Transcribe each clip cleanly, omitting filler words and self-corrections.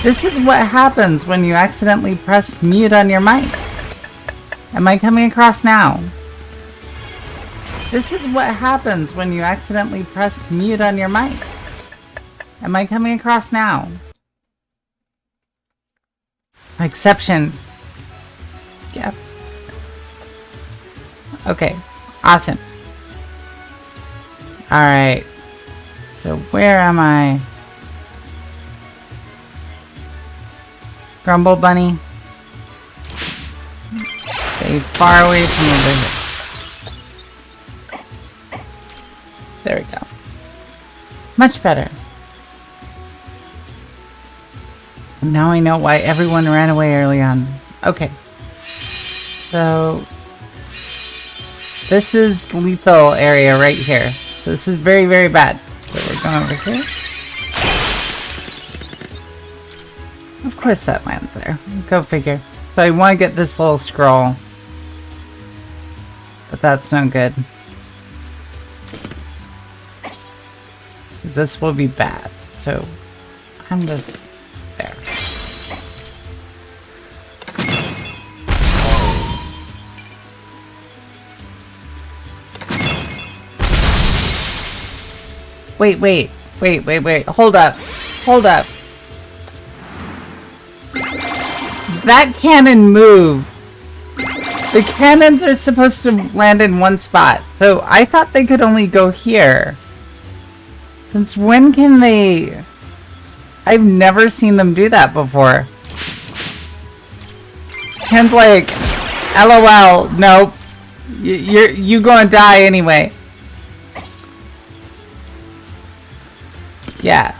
This is what happens when you accidentally press mute on your mic. Am I coming across now? This is what happens when you accidentally press mute on your mic. Am I coming across now? Exception. Yep. Okay. Awesome. Alright. So where am I? Grumble Bunny. Stay far away from over here. There we go. Much better. Now I know why everyone ran away early on. Okay. So this is lethal area right here. So this is very, very bad. So we're going over here. Of course that lands there. Go figure. So I want to get this little scroll. But that's no good. This will be bad. So I'm just there. Wait. Hold up. That cannon moved. The cannons are supposed to land in one spot. So I thought they could only go here. Since when can they... I've never seen them do that before. Ken's like, LOL, nope. You gonna die anyway. Yeah.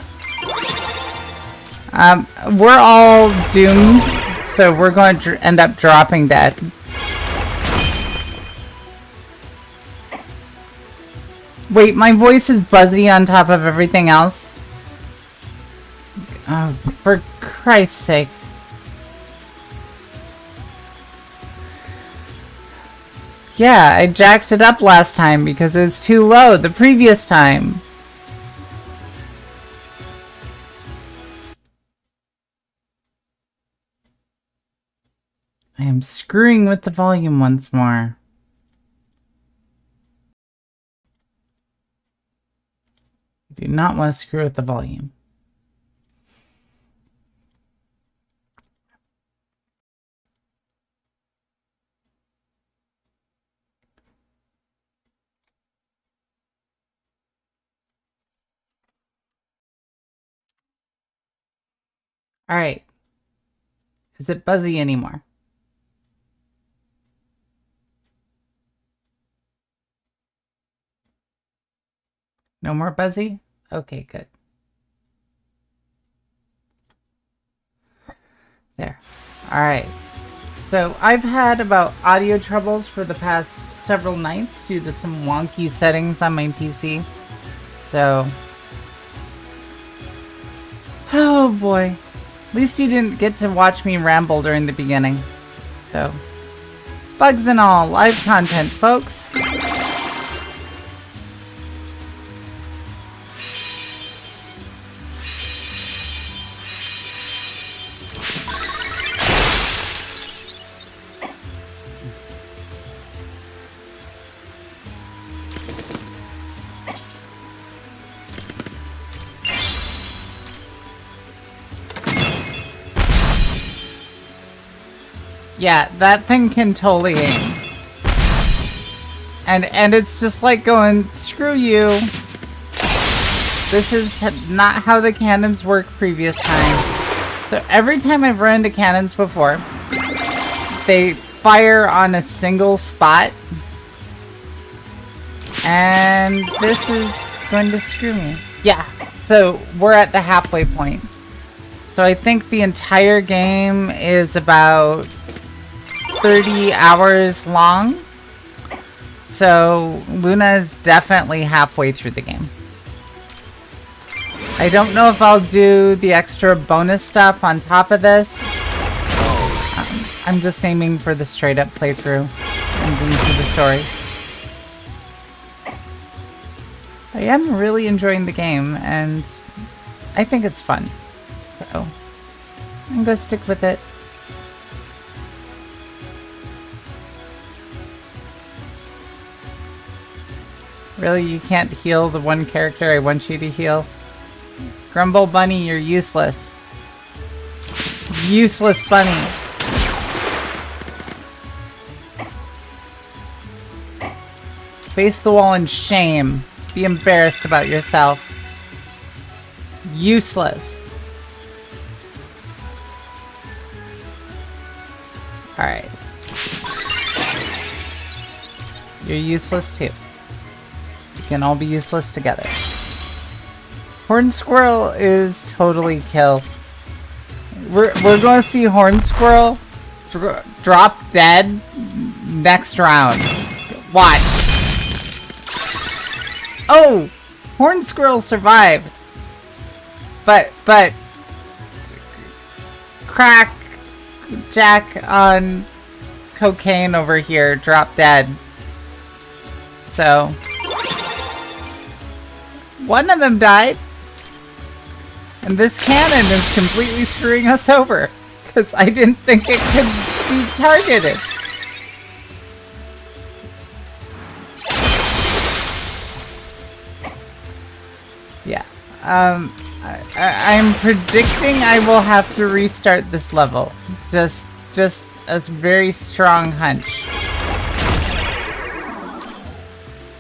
We're all doomed, so we're going to end up dropping dead. Wait, my voice is buzzy on top of everything else? Oh, for Christ's sakes. Yeah, I jacked it up last time because it was too low the previous time. I am screwing with the volume once more. I do not want to screw with the volume. All right. Is it buzzy anymore? No more buzzy? Okay, good. There. Alright. So I've had about audio troubles for the past several nights due to some wonky settings on my PC. So... oh boy. At least you didn't get to watch me ramble during the beginning. So... bugs and all. Live content, folks. Yeah, that thing can totally aim. And it's just like going, screw you. This is not how the cannons worked previous time. So every time I've run into cannons before, they fire on a single spot. And this is going to screw me. Yeah, so we're at the halfway point. So I think the entire game is about 30 hours long. So Luna is definitely halfway through the game. I don't know if I'll do the extra bonus stuff on top of this. I'm just aiming for the straight up playthrough and getting through the story. I am really enjoying the game and I think it's fun. So I'm gonna stick with it. Really, you can't heal the one character I want you to heal? Grumble Bunny, you're useless. Useless bunny. Face the wall in shame. Be embarrassed about yourself. Useless. Alright. You're useless too. We can all be useless together. Horned Squirrel is totally kill. We're going to see Horned Squirrel drop dead next round. Watch. Oh! Horned Squirrel survived. But Crack Jack on cocaine over here dropped dead. So one of them died. And this cannon is completely screwing us over. Because I didn't think it could be targeted. Yeah. I'm predicting I will have to restart this level. Just a very strong hunch.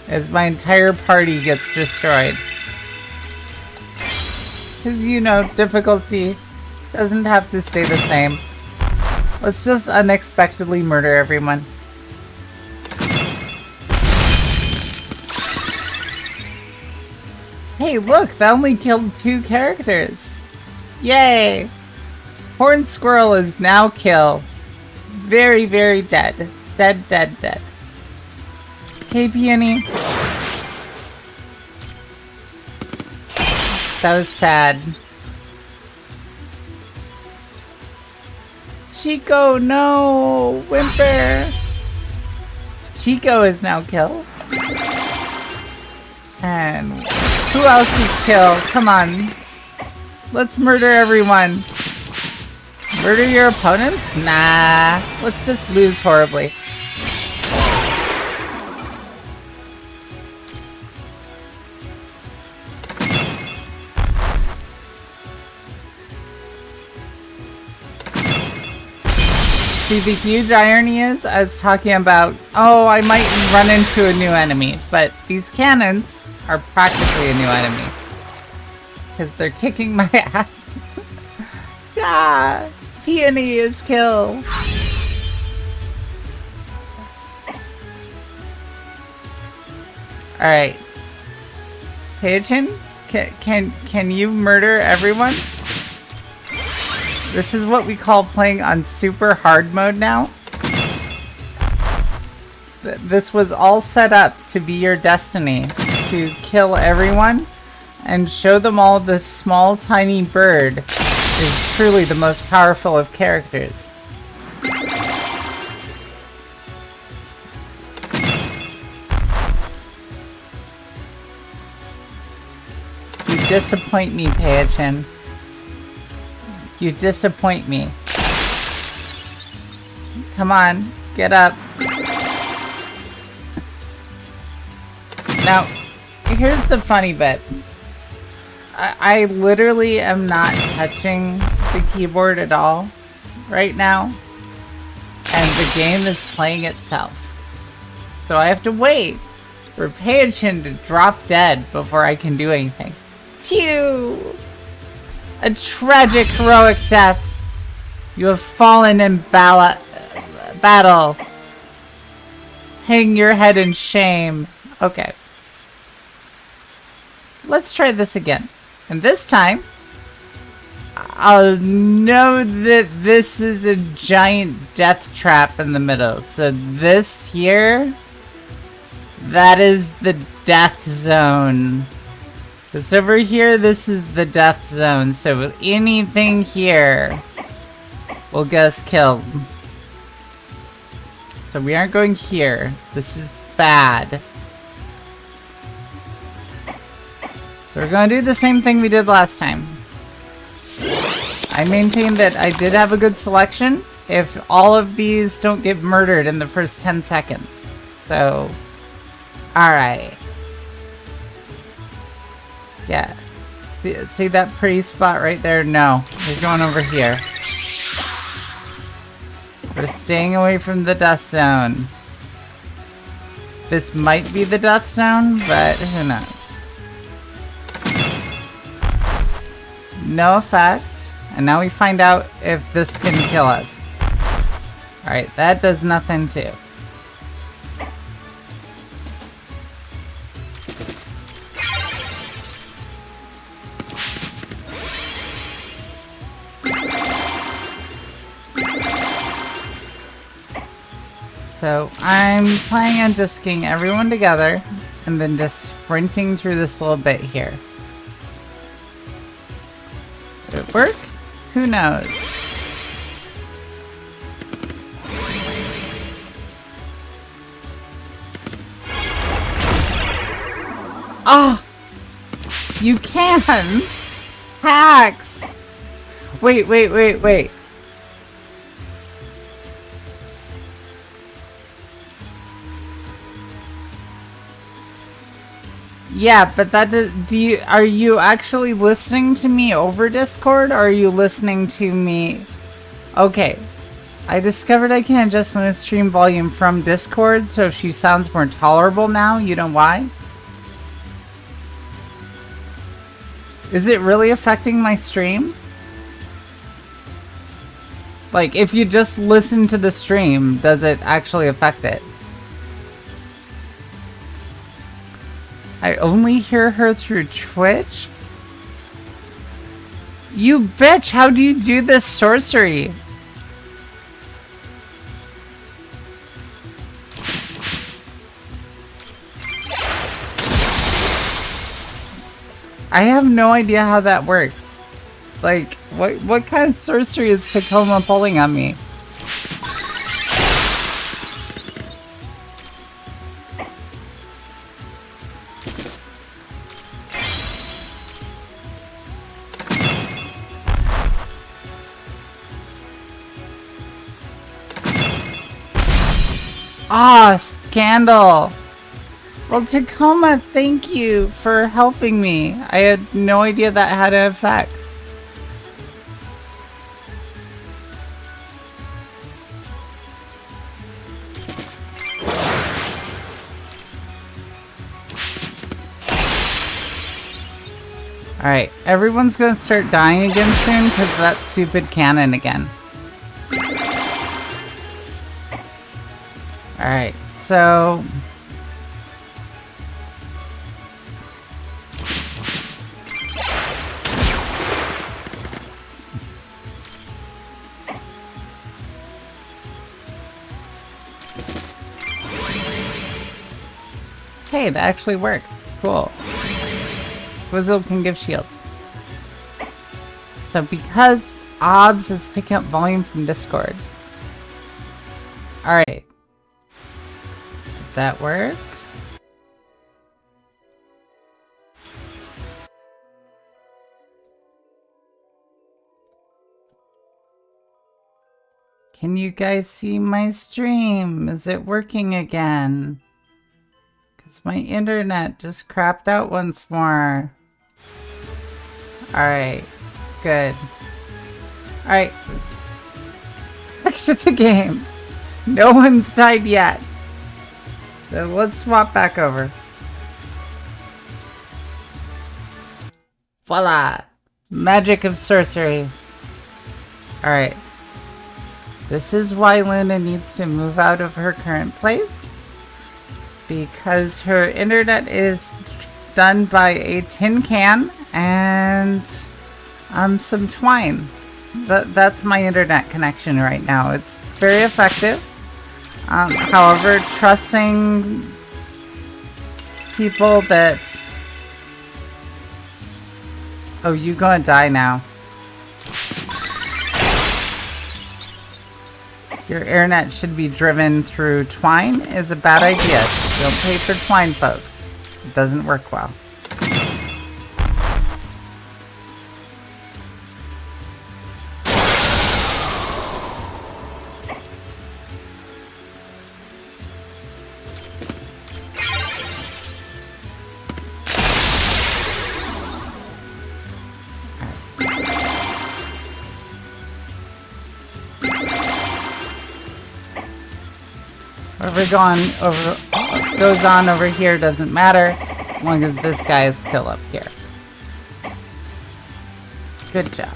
As my entire party gets destroyed. Because, you know, difficulty doesn't have to stay the same. Let's just unexpectedly murder everyone. Hey, look! That only killed 2 characters! Yay! Horned Squirrel is now killed. Very, very dead. Dead, dead, dead. Okay, Peony. That was sad. Chico, no! Whimper! Chico is now killed. And who else is killed? Come on. Let's murder everyone. Murder your opponents? Nah. Let's just lose horribly. See, the huge irony is, I was talking about, oh, I might run into a new enemy, but these cannons are practically a new enemy. Because they're kicking my ass. Ah, Peony is killed. Alright. Peachin, can you murder everyone? This is what we call playing on super hard mode now. This was all set up to be your destiny. To kill everyone and show them all the small tiny bird is truly the most powerful of characters. You disappoint me, Peachin. You disappoint me. Come on, get up. Now, here's the funny bit. I literally am not touching the keyboard at all right now. And the game is playing itself. So I have to wait for Peachin to drop dead before I can do anything. Phew! A tragic, heroic death. You have fallen in battle. Hang your head in shame. Okay. Let's try this again. And this time, I'll know that this is a giant death trap in the middle. So this here, that is the death zone. This over here, this is the death zone. So anything here will get us killed. So we aren't going here. This is bad. So we're going to do the same thing we did last time. I maintain that I did have a good selection if all of these don't get murdered in the first 10 seconds. So, alright. Yeah. See that pretty spot right there? No. We're going over here. We're staying away from the death zone. This might be the death zone, but who knows. No effect. And now we find out if this can kill us. Alright, that does nothing too. So I'm planning on disking everyone together and then just sprinting through this little bit here. Did it work? Who knows? Oh! You can! Hacks! Wait. Yeah, but that does, are you actually listening to me over Discord, or are you listening to me? Okay. I discovered I can adjust the stream volume from Discord, so if she sounds more tolerable now, you know why? Is it really affecting my stream? Like, if you just listen to the stream, does it actually affect it? I only hear her through Twitch? You bitch, how do you do this sorcery? I have no idea how that works. Like, what kind of sorcery is Tacoma pulling on me? Ah, scandal. Well, Tacoma, thank you for helping me. I had no idea that had an effect. Alright, everyone's gonna start dying again soon because of that stupid cannon again. Alright, so... Hey, that actually worked. Cool. Swizzle can give shield. So because OBS is picking up volume from Discord. Alright. Did that work? Can you guys see my stream? Is it working again? Because my internet just crapped out once more. Alright. Good. Alright. Back to the game. No one's died yet. So let's swap back over. Voila! Magic of sorcery. Alright. This is why Luna needs to move out of her current place. Because her internet is done by a tin can and some twine. That's my internet connection right now. It's very effective. However, trusting people that... Oh, you gonna die now. Your internet should be driven through twine is a bad idea. Don't pay for twine, folks. It doesn't work well. Whatever goes on over here doesn't matter, as long as this guy is still up here. Good job.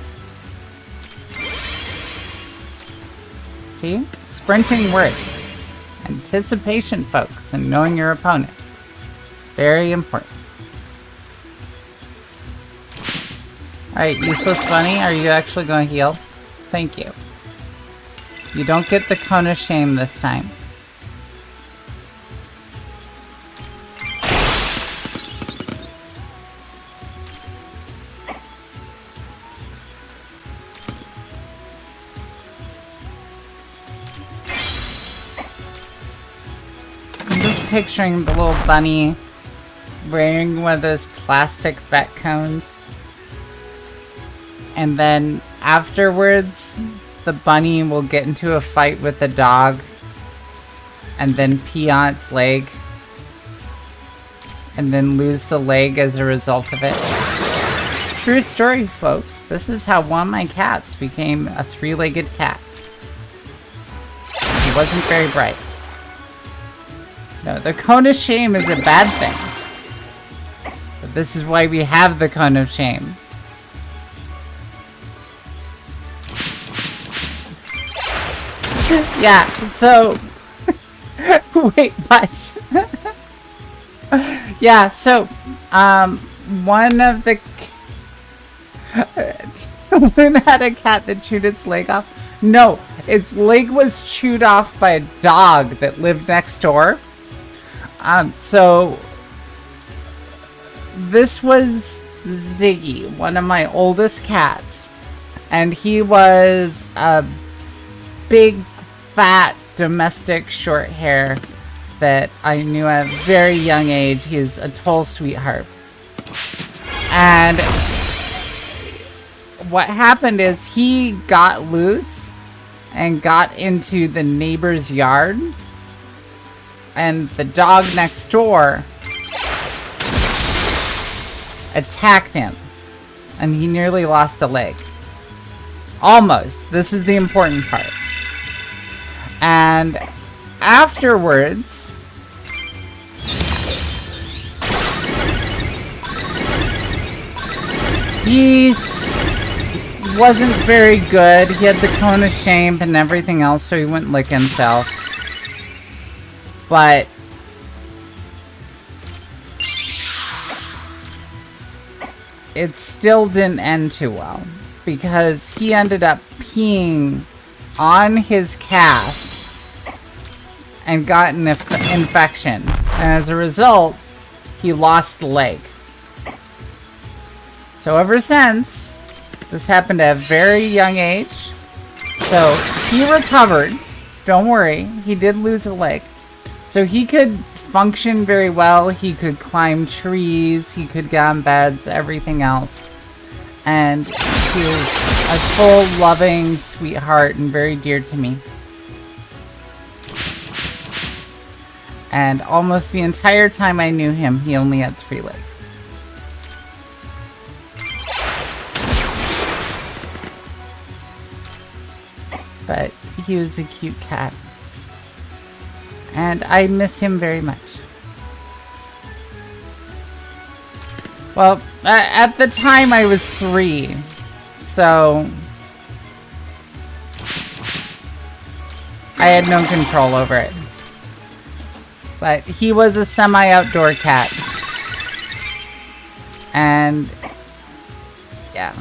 See? Sprinting works. Anticipation, folks, and knowing your opponent. Very important. Alright, useless bunny, are you actually going to heal? Thank you. You don't get the cone of shame this time. I'm just picturing the little bunny wearing one of those plastic vet cones. And then afterwards, the bunny will get into a fight with the dog and then pee on its leg and then lose the leg as a result of it. True story, folks. This is how one of my cats became a three-legged cat. He wasn't very bright. No, the cone of shame is a bad thing. But this is why we have the cone of shame. Yeah, so... Wait, what? Yeah, so, one of the... Luna had a cat that chewed its leg off. No, its leg was chewed off by a dog that lived next door. So... This was Ziggy, one of my oldest cats. And he was a big, fat, domestic short hair that I knew at a very young age. He's a total sweetheart. And what happened is he got loose and got into the neighbor's yard. And the dog next door attacked him. And he nearly lost a leg. Almost. This is the important part. And afterwards, he wasn't very good. He had the cone of shame and everything else, so he wouldn't lick himself. But it still didn't end too well, because he ended up peeing on his cast and got an infection. And as a result, he lost the leg. So ever since, this happened at a very young age. So he recovered. Don't worry, he did lose a leg. So he could function very well. He could climb trees. He could get on beds, everything else. And he was a full, loving sweetheart and very dear to me. And almost the entire time I knew him, he only had 3 legs. But he was a cute cat. And I miss him very much. Well, at the time I was 3. So I had no control over it. But he was a semi-outdoor cat. And yeah.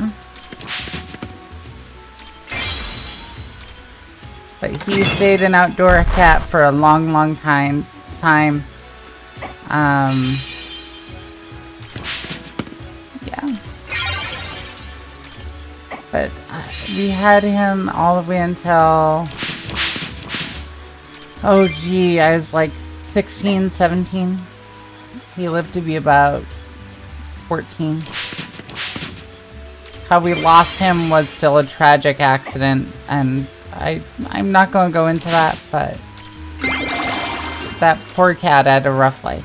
But he stayed an outdoor cat for a long, long time. Yeah. But we had him all the way until... Oh gee, I was like 16, 17. He lived to be about 14. How we lost him was still a tragic accident, and I'm not going to go into that, but that poor cat had a rough life.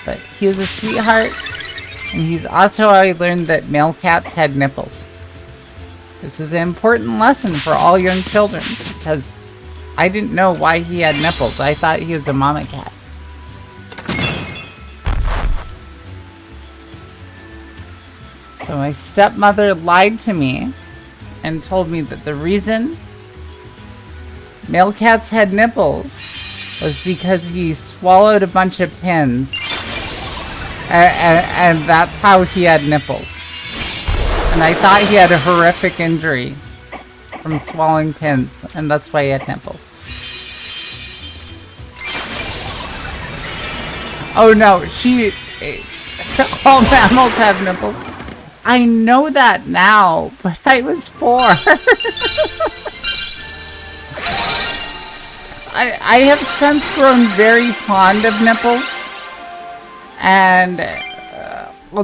But he was a sweetheart, and he's also how I learned that male cats had nipples. This is an important lesson for all young children, because I didn't know why he had nipples. I thought he was a mama cat. So my stepmother lied to me and told me that the reason male cats had nipples was because he swallowed a bunch of pins. And that's how he had nipples. And I thought he had a horrific injury from swallowing pins, and that's why he had nipples. Oh no, all mammals have nipples. I know that now, but I was 4. I have since grown very fond of nipples, and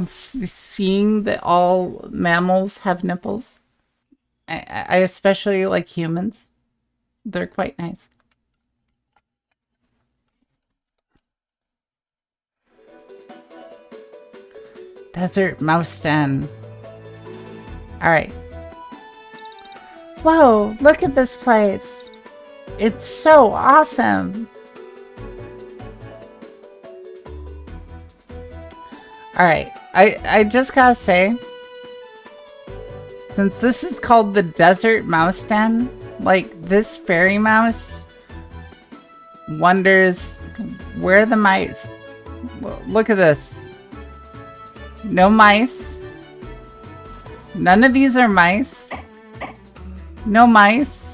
seeing that all mammals have nipples. I especially like humans. They're quite nice. Desert mouse den. Alright. Whoa, look at this place. It's so awesome. Alright, I just gotta say, since this is called the Desert Mouse Den, like, this fairy mouse wonders where the mice... Look at this. No mice. None of these are mice. No mice.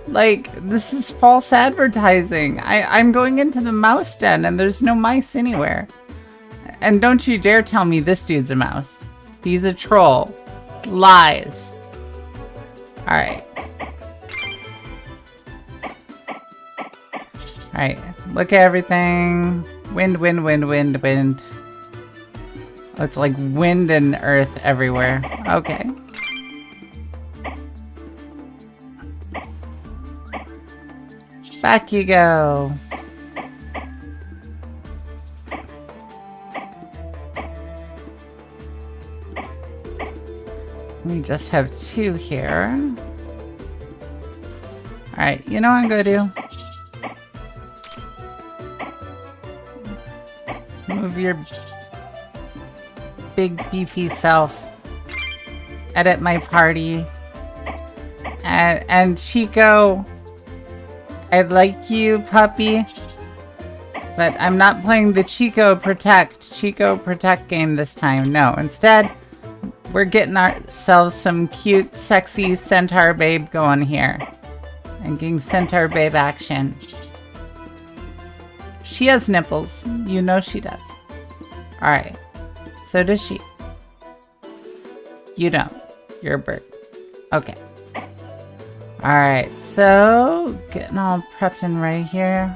Like, this is false advertising. I'm going into the mouse den and there's no mice anywhere. And don't you dare tell me this dude's a mouse. He's a troll. Lies. Alright. Alright, look at everything. Wind, wind, wind, wind, wind. Oh, it's like wind and earth everywhere. Okay. Back you go. We just have 2 here. Alright, you know what I'm gonna do? Move your big beefy self. Edit my party. And Chico, I'd like you, puppy. But I'm not playing the Chico Protect game this time. No, instead, we're getting ourselves some cute, sexy centaur babe going here. And getting centaur babe action. She has nipples. You know she does. Alright. So does she. You don't. You're a bird. Okay. Alright, so getting all prepped and ready here.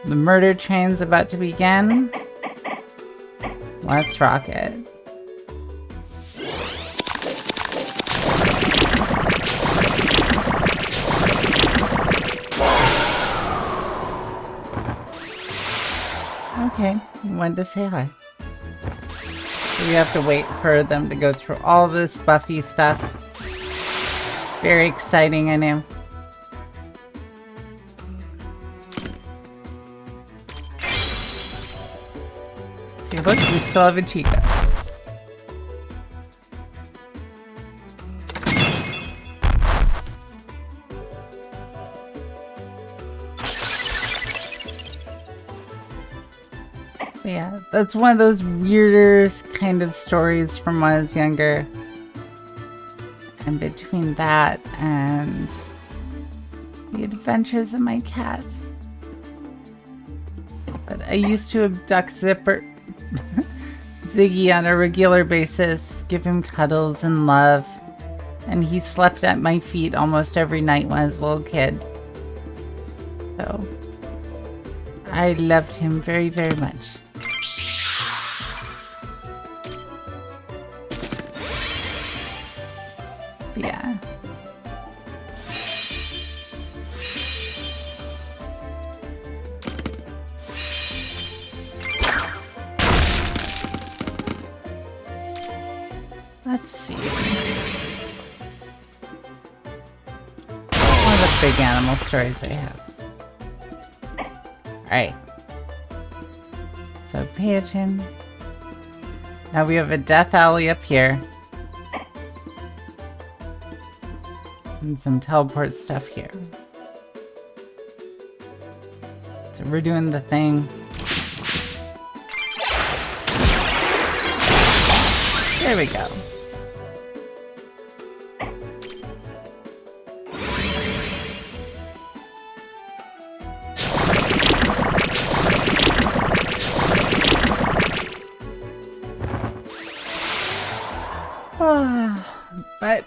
The murder train's about to begin. Let's rock it. Okay, you wanted to say hi. We have to wait for them to go through all this Buffy stuff. Very exciting, I know. See, look, we still have a Chica. Yeah, that's one of those weirder kind of stories from when I was younger. And between that and the adventures of my cat. But I used to abduct Ziggy on a regular basis, give him cuddles and love. And he slept at my feet almost every night when I was a little kid. So I loved him very, very much. Yeah. Let's see. big animal stories I have. Alright. So pay attention. Now we have a death alley up here. And some teleport stuff here. So we're doing the thing. There we go. But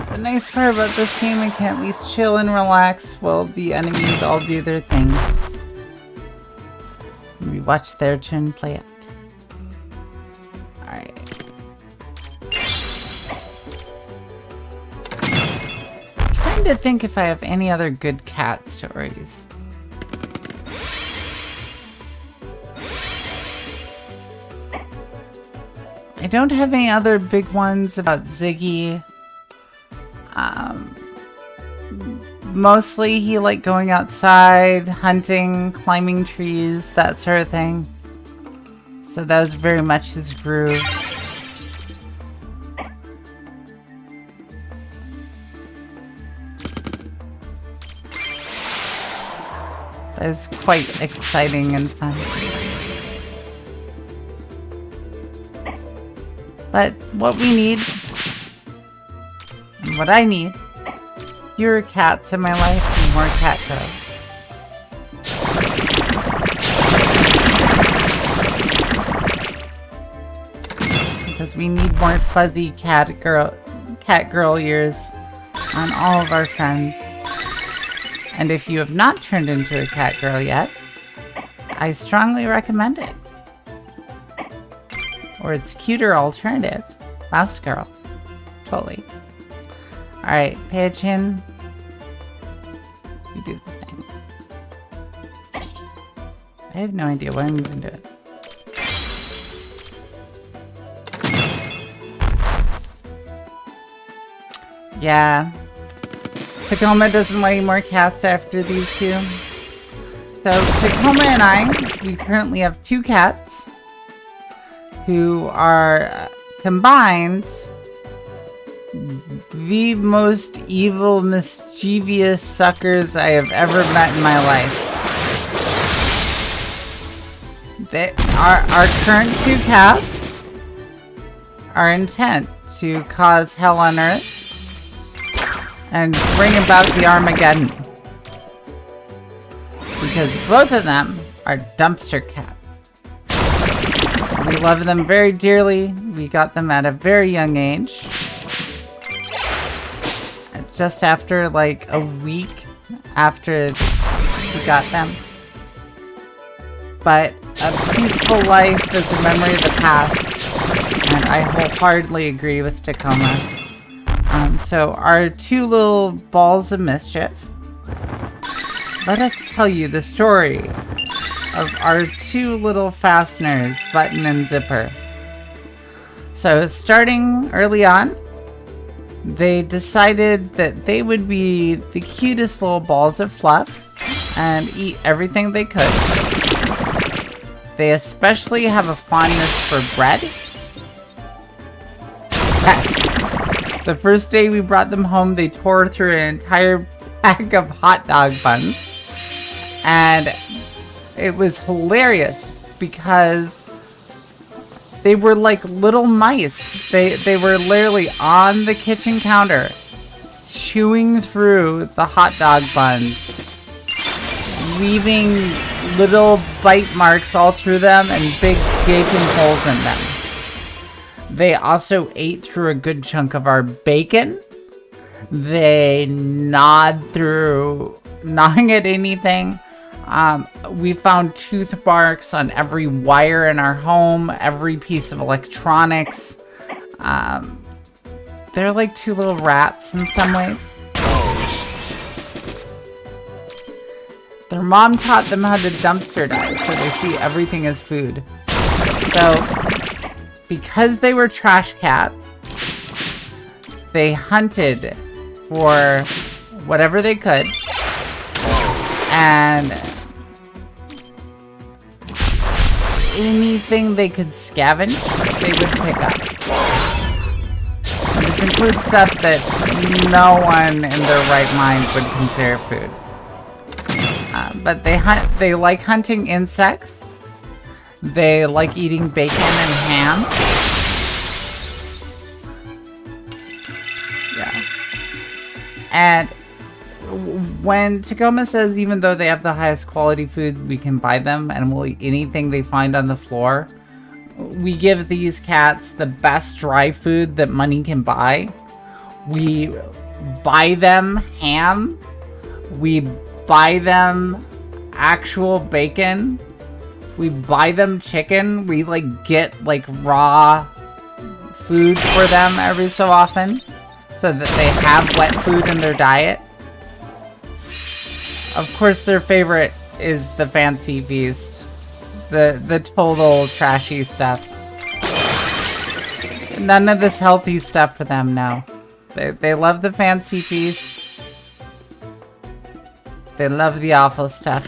the nice part about this game, I can at least chill and relax while the enemies all do their thing. We watch their turn play out. Alright. Trying to think if I have any other good cat stories. I don't have any other big ones about Ziggy. Mostly he liked going outside, hunting, climbing trees, that sort of thing. So that was very much his groove. That was quite exciting and fun. But what we need, and what I need, fewer cats in my life and more cat girls. Because we need more fuzzy cat girl ears on all of our friends. And if you have not turned into a cat girl yet, I strongly recommend it. Or its cuter alternative, mouse girl. Totally. Alright, pay attention. You do the thing. I have no idea what I'm even doing. Yeah. Tacoma doesn't want any more cats after these two. So Tacoma and I, we currently have 2 cats who are combined the most evil, mischievous suckers I have ever met in my life. Our current 2 cats are intent to cause hell on earth and bring about the Armageddon. Because both of them are dumpster cats. We love them very dearly. We got them at a very young age. Just after like a week after we got them. But a peaceful life is a memory of the past. And I wholeheartedly agree with Tacoma. So our 2 little balls of mischief. Let us tell you the story of our 2 little fasteners, Button and Zipper. So starting early on, they decided that they would be the cutest little balls of fluff and eat everything they could. They especially have a fondness for bread. Yes. The first day we brought them home, they tore through an entire pack of hot dog buns. And it was hilarious because they were like little mice. They were literally on the kitchen counter chewing through the hot dog buns, leaving little bite marks all through them and big gaping holes in them. They also ate through a good chunk of our bacon. They gnawed through, gnawing at anything. We found tooth marks on every wire in our home, every piece of electronics. They're like 2 little rats in some ways. Their mom taught them how to dumpster dive, so they see everything as food. So, because they were trash cats, they hunted for whatever they could. and anything they could scavenge, they would pick up. And this includes stuff that no one in their right mind would consider food. But they like hunting insects. They like eating bacon and ham. Yeah. And when Tacoma says even though they have the highest quality food, we can buy them and we'll eat anything they find on the floor, we give these cats the best dry food that money can buy. We buy them ham. We buy them actual bacon. We buy them chicken. We like get like raw food for them every so often so that they have wet food in their diet. Of course, their favorite is the fancy feast. The total trashy stuff. None of this healthy stuff for them, no. They love the fancy feast. They love the awful stuff.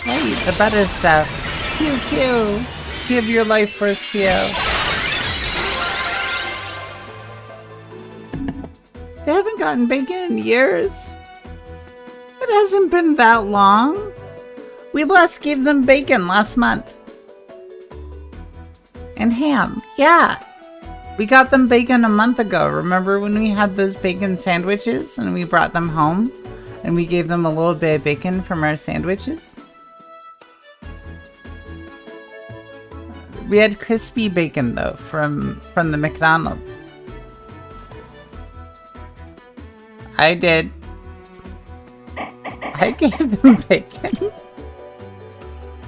Hey, the better stuff. Pew pew. Give your life first, Pew. They haven't gotten bacon in years. It hasn't been that long. We last gave them bacon last month. And ham, yeah. We got them bacon a month ago. Remember when we had those bacon sandwiches and we brought them home? And we gave them a little bit of bacon from our sandwiches? We had crispy bacon though from the McDonald's. I did. I gave them bacon.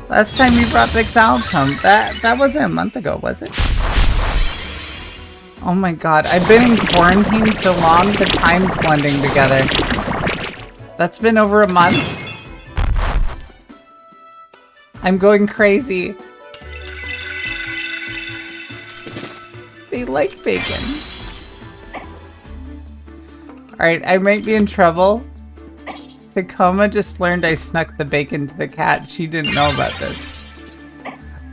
Last time we brought McDonald's home. That wasn't a month ago, was it? Oh my god, I've been in quarantine so long the time's blending together. That's been over a month. I'm going crazy. They like bacon. Alright, I might be in trouble. Tacoma just learned I snuck the bacon to the cat. She didn't know about this.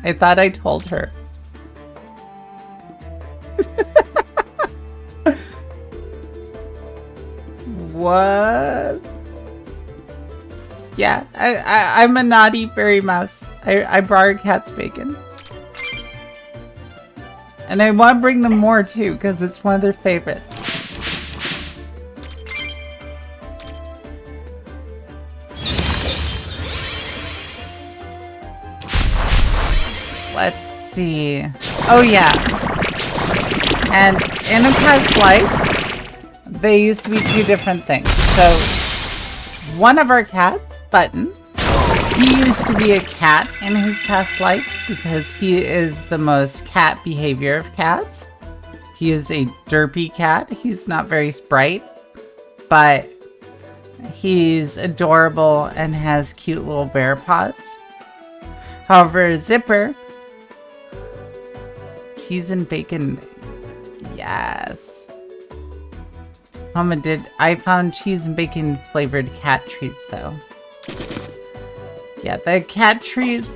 I thought I told her. What? Yeah, I'm a naughty fairy mouse. I borrowed cat's bacon. And I want to bring them more too, because it's one of their favorites. Let's see. Oh yeah. And in a past life, they used to be two different things. So, one of our cats, Button, he used to be a cat in his past life because he is the most cat behavior of cats. He is a derpy cat. He's not very bright, but he's adorable and has cute little bear paws. However, Zipper, cheese and bacon, yes. I found cheese and bacon flavored cat treats though. Yeah, the cat treats,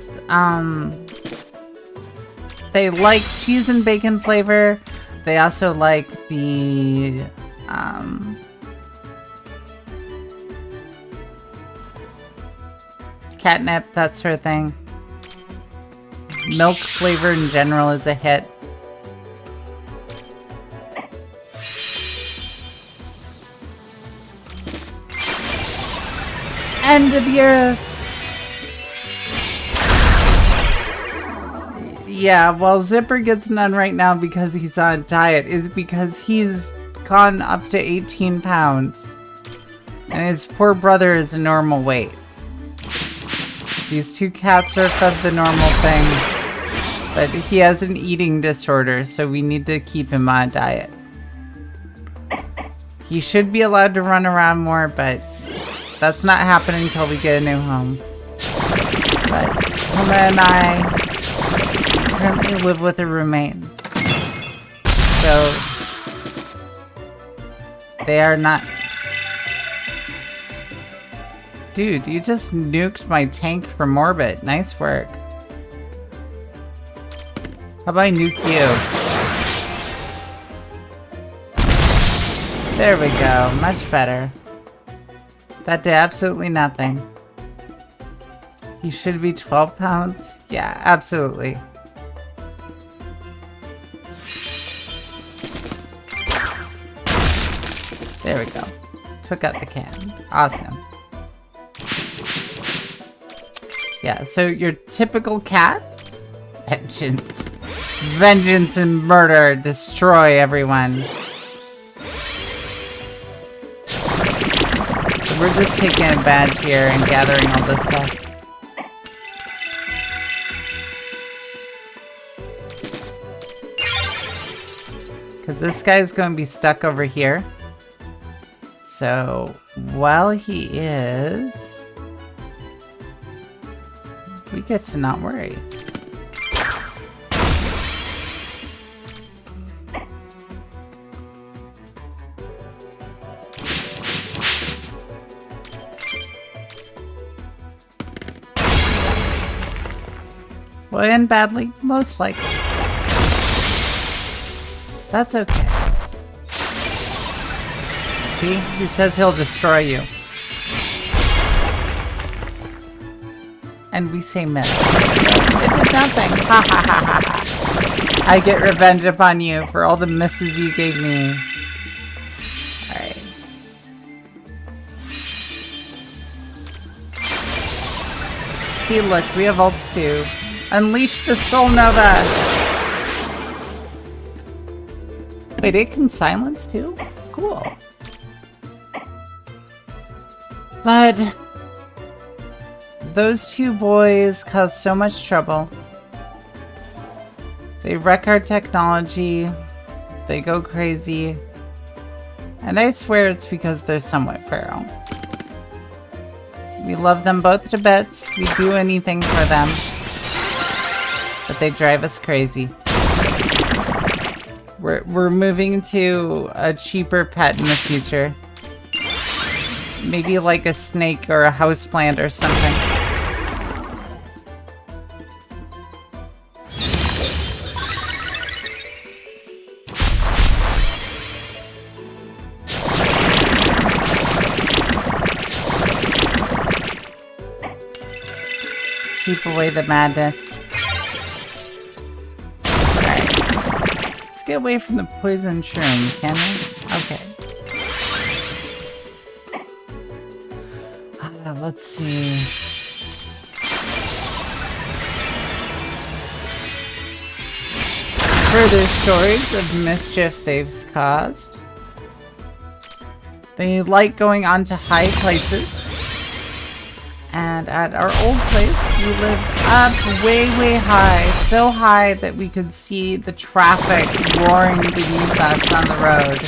they like cheese and bacon flavor. They also like the, catnip, that sort of thing. Milk flavor in general is a hit. End of the earth. Yeah, well, Zipper gets none right now because he's on a diet. Is because he's gone up to 18 pounds. And his poor brother is a normal weight. These two cats are fed the normal thing. But he has an eating disorder, so we need to keep him on a diet. He should be allowed to run around more, but that's not happening until we get a new home. But Tacoma and I currently live with a roommate. So they are not... Dude, you just nuked my tank from orbit. Nice work. How about I nuke you? There we go. Much better. That did absolutely nothing. He should be 12 pounds? Yeah, absolutely. There we go. Took out the can. Awesome. Yeah, so your typical cat? Vengeance. Vengeance and murder. Destroy everyone. So we're just taking advantage here and gathering all this stuff. Because this guy's going to be stuck over here. So, while he is... we get to not worry. Will I end badly? Most likely. That's okay. See? He says he'll destroy you. And we say miss. It did nothing. Ha ha ha ha ha. I get revenge upon you for all the misses you gave me. Alright. See, look, we have ults too. Unleash the Soul Nova! Wait, it can silence too? Cool. But those two boys cause so much trouble. They wreck our technology. They go crazy. And I swear it's because they're somewhat feral. We love them both to bits. We do anything for them. But they drive us crazy. We're moving to a cheaper pet in the future. Maybe like a snake or a houseplant or something. Keep away the madness. Alright. Let's get away from the poison shroom, can we? Okay. Let's see. Further stories of mischief they've caused. They like going on to high places. And at our old place, we lived up way, way high. So high that we could see the traffic roaring beneath us on the road.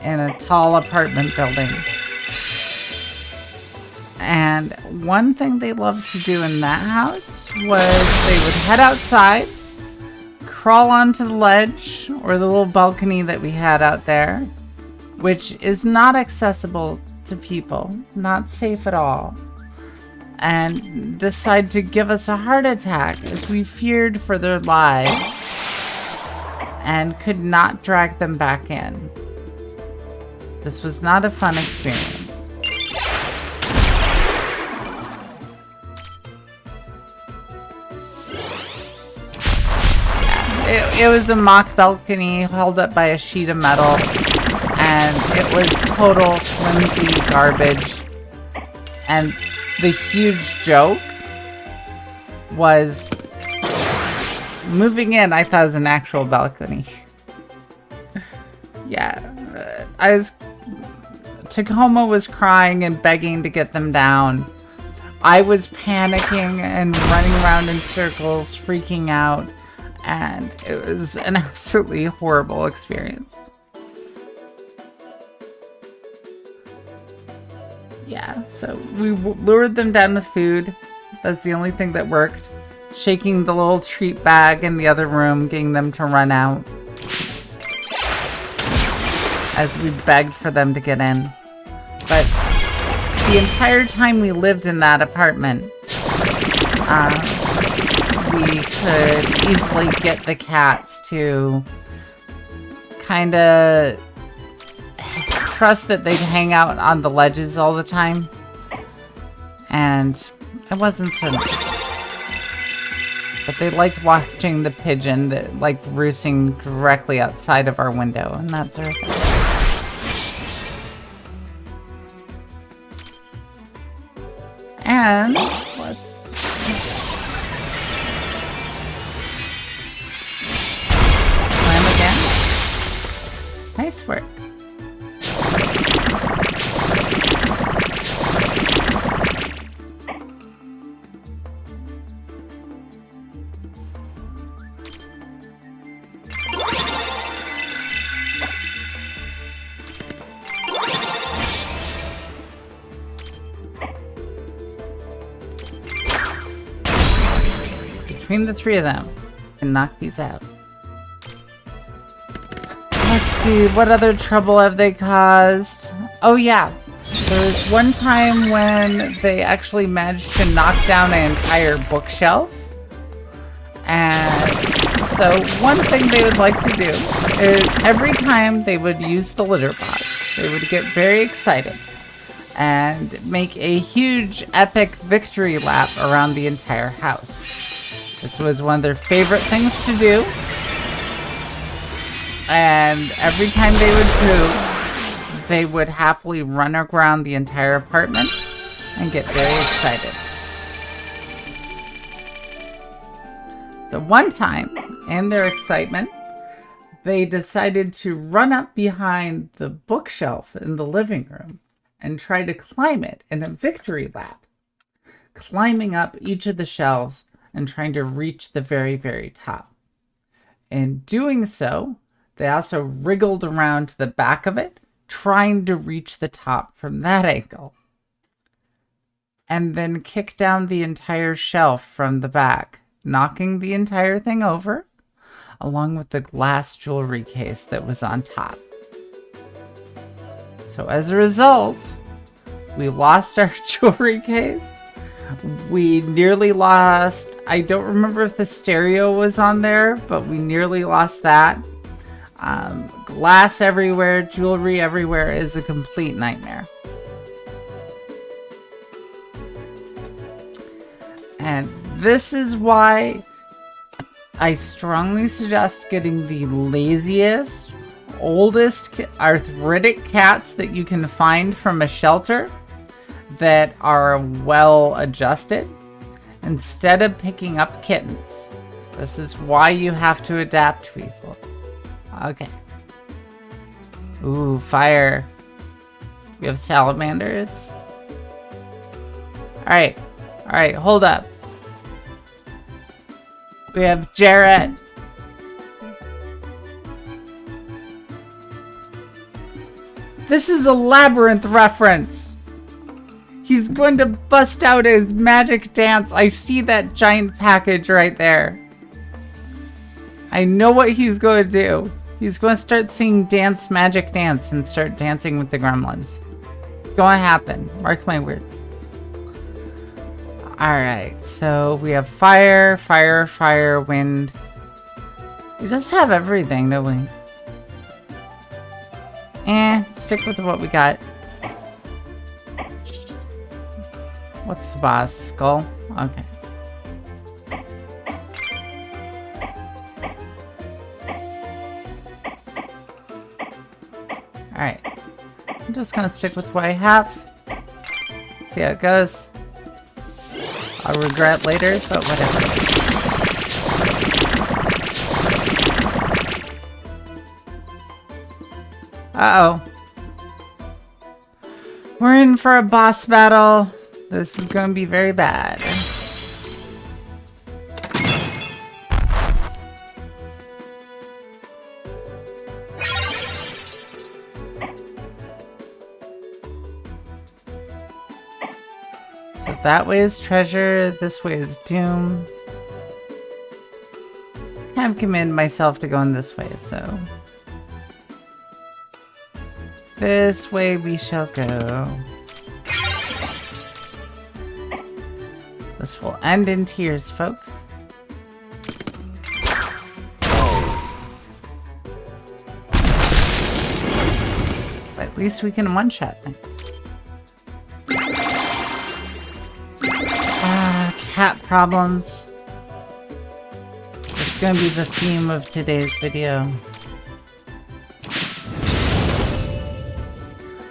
In a tall apartment building. And one thing they loved to do in that house was they would head outside, crawl onto the ledge or the little balcony that we had out there, which is not accessible to people, not safe at all, and decide to give us a heart attack as we feared for their lives and could not drag them back in. This was not a fun experience. It was a mock balcony held up by a sheet of metal, and it was total flimsy garbage. And the huge joke was moving in. I thought it was an actual balcony. Yeah, Tacoma was crying and begging to get them down. I was panicking and running around in circles, freaking out. And it was an absolutely horrible experience. Yeah, so we lured them down with food. That's the only thing that worked. Shaking the little treat bag in the other room, getting them to run out. as we begged for them to get in. But the entire time we lived in that apartment, we could easily get the cats to kind of trust that they'd hang out on the ledges all the time. And it wasn't so nice. But they liked watching the pigeon that liked roosting directly outside of our window, and that sort of thing. And let's climb again. Nice work. Between the three of them, and knock these out. Let's see, what other trouble have they caused? Oh yeah, there was one time when they actually managed to knock down an entire bookshelf. And so one thing they would like to do is every time they would use the litter box, they would get very excited and make a huge epic victory lap around the entire house. This was one of their favorite things to do. And every time they would poo, they would happily run around the entire apartment and get very excited. So one time, in their excitement, they decided to run up behind the bookshelf in the living room and try to climb it in a victory lap, climbing up each of the shelves and trying to reach the very, very top. In doing so, they also wriggled around to the back of it, trying to reach the top from that angle. And then kicked down the entire shelf from the back, knocking the entire thing over, along with the glass jewelry case that was on top. So as a result, we lost our jewelry case. We nearly lost, I don't remember if the stereo was on there, but we nearly lost that. Glass everywhere, jewelry everywhere is a complete nightmare. And this is why I strongly suggest getting the laziest, oldest arthritic cats that you can find from a shelter that are well adjusted instead of picking up kittens. This is why you have to adapt, people. Okay. Ooh, fire. We have salamanders. Alright, hold up. We have Jarrett. This is a labyrinth reference. He's going to bust out his magic dance. I see that giant package right there. I know what he's going to do. He's going to start singing Dance Magic Dance and start dancing with the gremlins. It's going to happen. Mark my words. Alright, so we have fire, fire, fire, wind. We just have everything, don't we? Stick with what we got. What's the boss? Skull? Okay. Alright. I'm just gonna stick with what I have. See how it goes. I'll regret later, but whatever. Uh-oh. We're in for a boss battle. This is going to be very bad. So that way is treasure, this way is doom. I've committed myself to going this way, so... This way we shall go. This will end in tears, folks. But at least we can one-shot things. Cat problems. It's going to be the theme of today's video.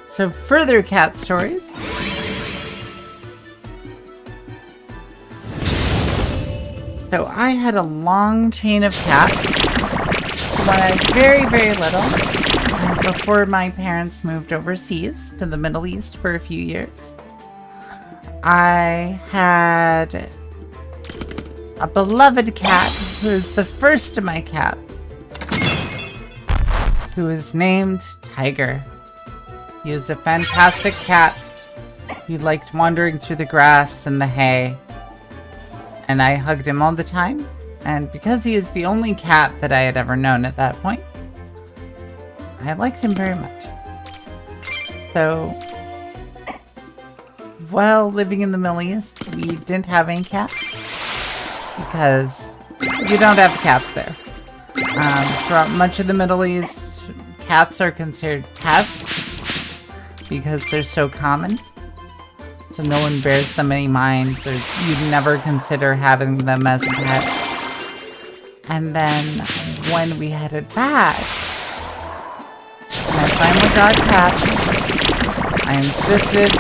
So further cat stories. So I had a long chain of cats when I was very, very little, before my parents moved overseas to the Middle East for a few years. I had a beloved cat who is the first of my cats, who is named Tiger. He was a fantastic cat. He liked wandering through the grass and the hay. And I hugged him all the time. And because he is the only cat that I had ever known at that point, I liked him very much. So, while living in the Middle East, we didn't have any cats. Because you don't have cats there. Throughout much of the Middle East, cats are considered pests because they're so common. So no one bears them any mind. You'd never consider having them as a pet. And then when we headed back, and I finally got cats, I insisted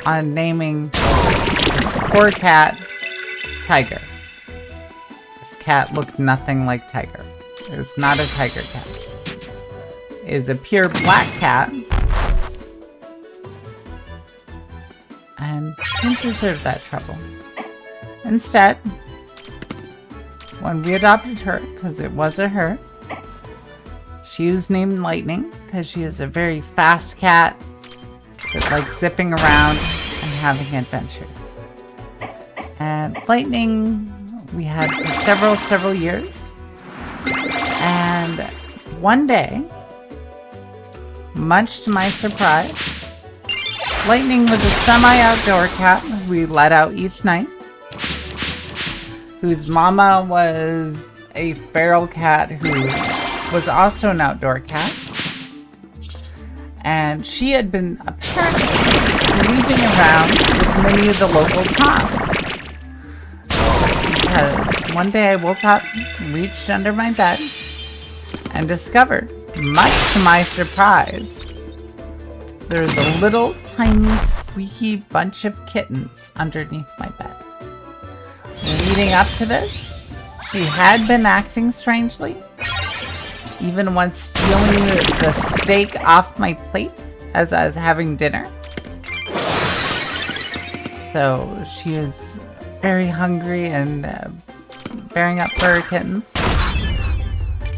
on naming this poor cat Tiger. This cat looked nothing like Tiger. It was not a tiger cat. It is a pure black cat. And didn't deserve that trouble. Instead, when we adopted her, because it was a her, she was named Lightning, because she is a very fast cat that likes zipping around and having adventures. And Lightning, we had for several years. And one day, much to my surprise, Lightning was a semi-outdoor cat we let out each night, whose mama was a feral cat who was also an outdoor cat. And she had been apparently sleeping around with many of the local toms. Because one day I woke up, reached under my bed, and discovered, much to my surprise, there was a little tiny squeaky bunch of kittens underneath my bed. Leading up to this, she had been acting strangely, even when stealing the steak off my plate as I was having dinner. So she is very hungry and bearing up for her kittens.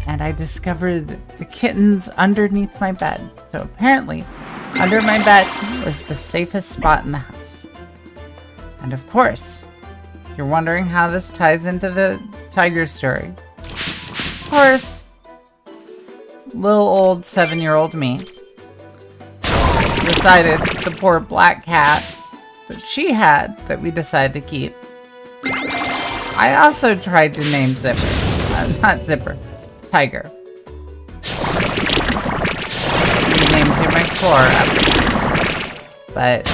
And I discovered the kittens underneath my bed. So apparently, under my bed was the safest spot in the house. And of course, you're wondering how this ties into the tiger story. Of course, little old 7-year-old me decided the poor black cat that she had that we decided to keep. I also tried to name not Zipper, Tiger. Named him Explorer, but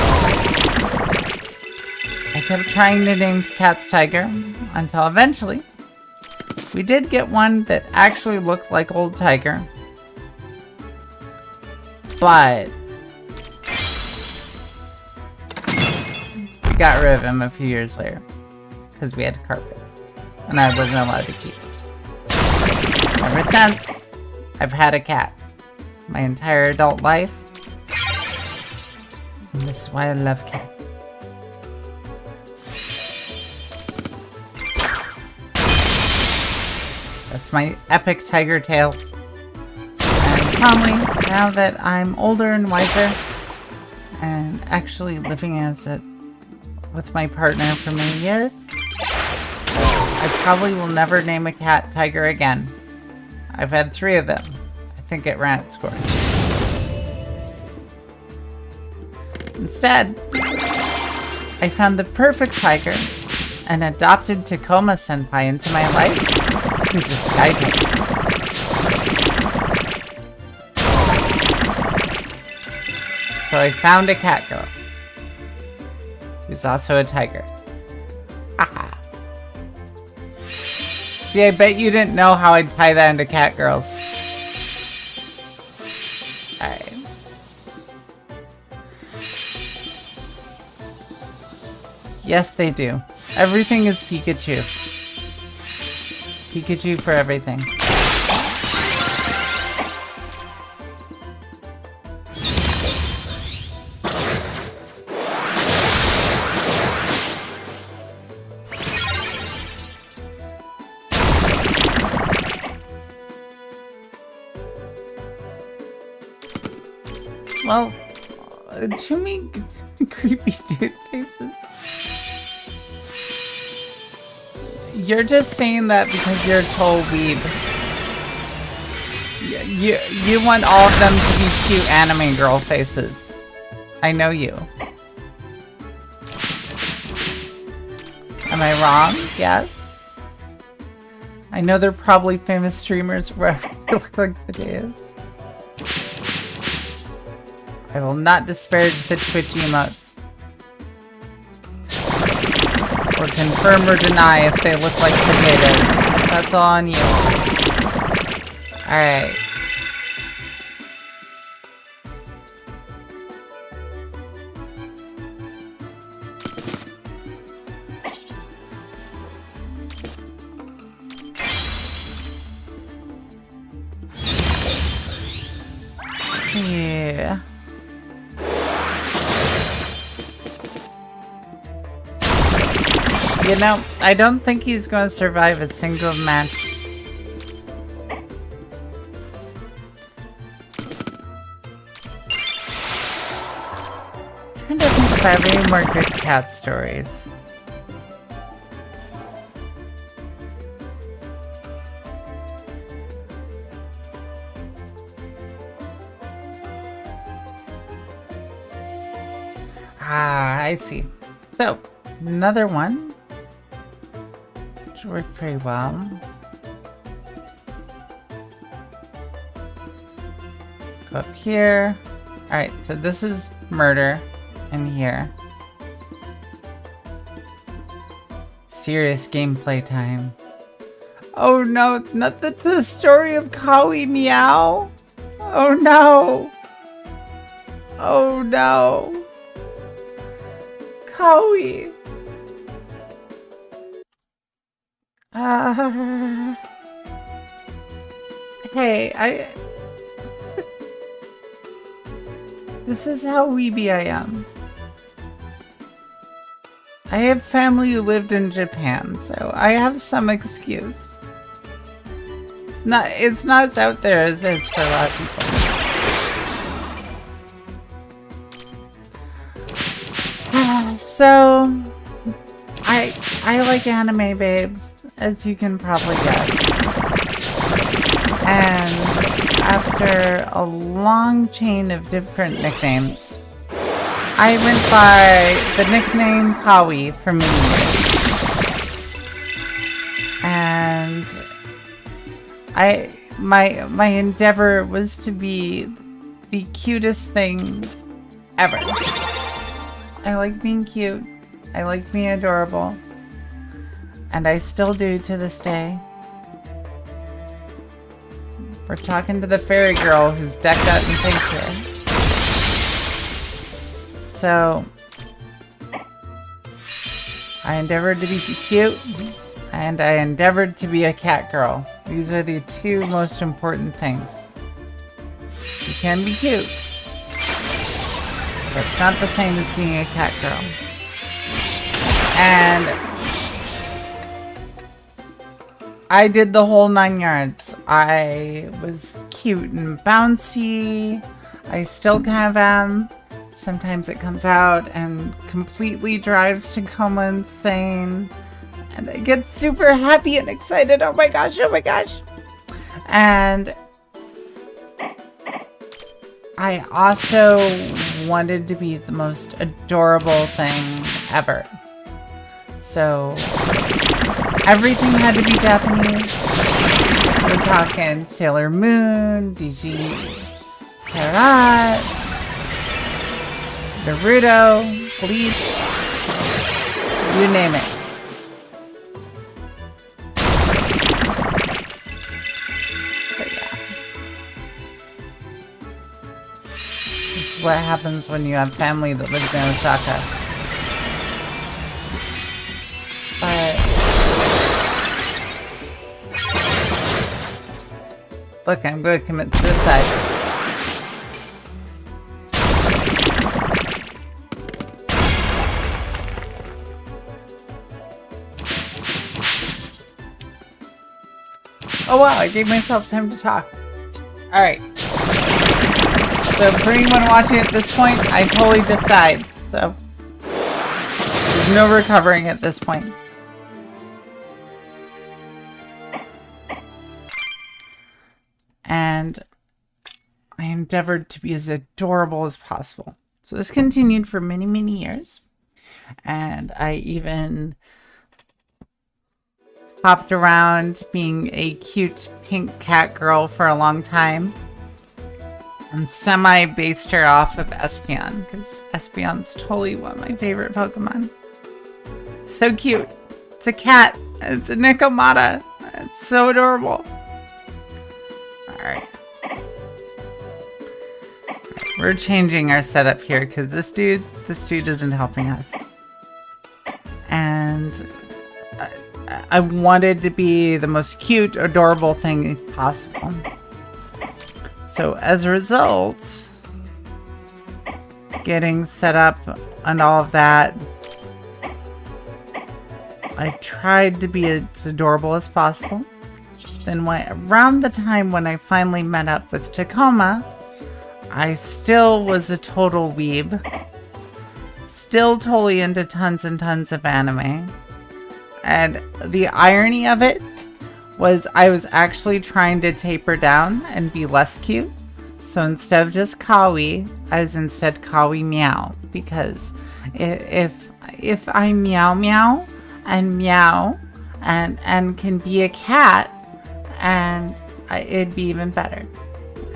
I kept trying to name cats Tiger until eventually we did get one that actually looked like old Tiger, but we got rid of him a few years later because we had to carpet and I wasn't allowed to keep him. Ever since, I've had a cat my entire adult life. And this is why I love cats. That's my epic tiger tale. And calmly, now that I'm older and wiser, and actually living with my partner for many years, I probably will never name a cat Tiger again. I've had 3 of them. I think it ran its course. Instead, I found the perfect tiger and adopted Tacoma Senpai into my life, who's a sky type. So I found a cat girl, who's also a tiger. Haha. See, I bet you didn't know how I'd tie that into cat girls. Alright. Yes, they do. Everything is Pikachu. Pikachu for everything. Well, too many creepy dude faces. You're just saying that because you're a total weeb. You want all of them to be cute anime girl faces. I know you. Am I wrong? Yes. I know they're probably famous streamers wherever they look like the days. I will not disparage the Twitch emotes. Or confirm or deny if they look like potatoes. That's all on you. Alright. Yeah. You know, I don't think he's going to survive a single match. I'm trying to think if I have any more good cat stories. Ah, I see. So, another one. Which worked pretty well. Go up here. Alright, so this is murder in here. Serious gameplay time. Oh no, not the story of Kawi Meow. Oh no. Oh no. Kawi. Hey, this is how weeby I am. I have family who lived in Japan, so I have some excuse. It's not as out there as it is for a lot of people. So, I like anime babes, as you can probably guess. And after a long chain of different nicknames, I went by the nickname Kawi for many years. And my endeavor was to be the cutest thing ever. I like being cute. I like being adorable. And I still do to this day. We're talking to the fairy girl who's decked out in pink here. So, I endeavored to be cute, and I endeavored to be a cat girl. These are the two most important things. You can be cute, but it's not the same as being a cat girl. And I did the whole 9 yards. I was cute and bouncy. I still kind of am. Sometimes it comes out and completely drives Tacoma insane. And I get super happy and excited. Oh my gosh, oh my gosh. And I also wanted to be the most adorable thing ever. So everything had to be Japanese. We're talking Sailor Moon, DG Karat, Naruto, Bleach, you name it. But yeah. This is what happens when you have family that lives in Osaka. But look, I'm going to commit suicide. Oh wow, I gave myself time to talk. Alright. So for anyone watching at this point, I totally just died. So there's no recovering at this point. And I endeavored to be as adorable as possible. So this continued for many, many years. And I even hopped around being a cute pink cat girl for a long time. And semi-based her off of Espeon, because Espeon's totally one of my favorite Pokemon. So cute. It's a cat. It's a Nikomata. It's so adorable. Alright. We're changing our setup here, because this dude isn't helping us. And I wanted to be the most cute, adorable thing possible. So as a result, getting set up and all of that, I tried to be as adorable as possible. Then around the time when I finally met up with Tacoma, I still was a total weeb. Still totally into tons and tons of anime. And the irony of it was I was actually trying to taper down and be less cute. So instead of just Kawi, I was instead Kawi Meow. Because if I meow meow and can be a cat, and it'd be even better.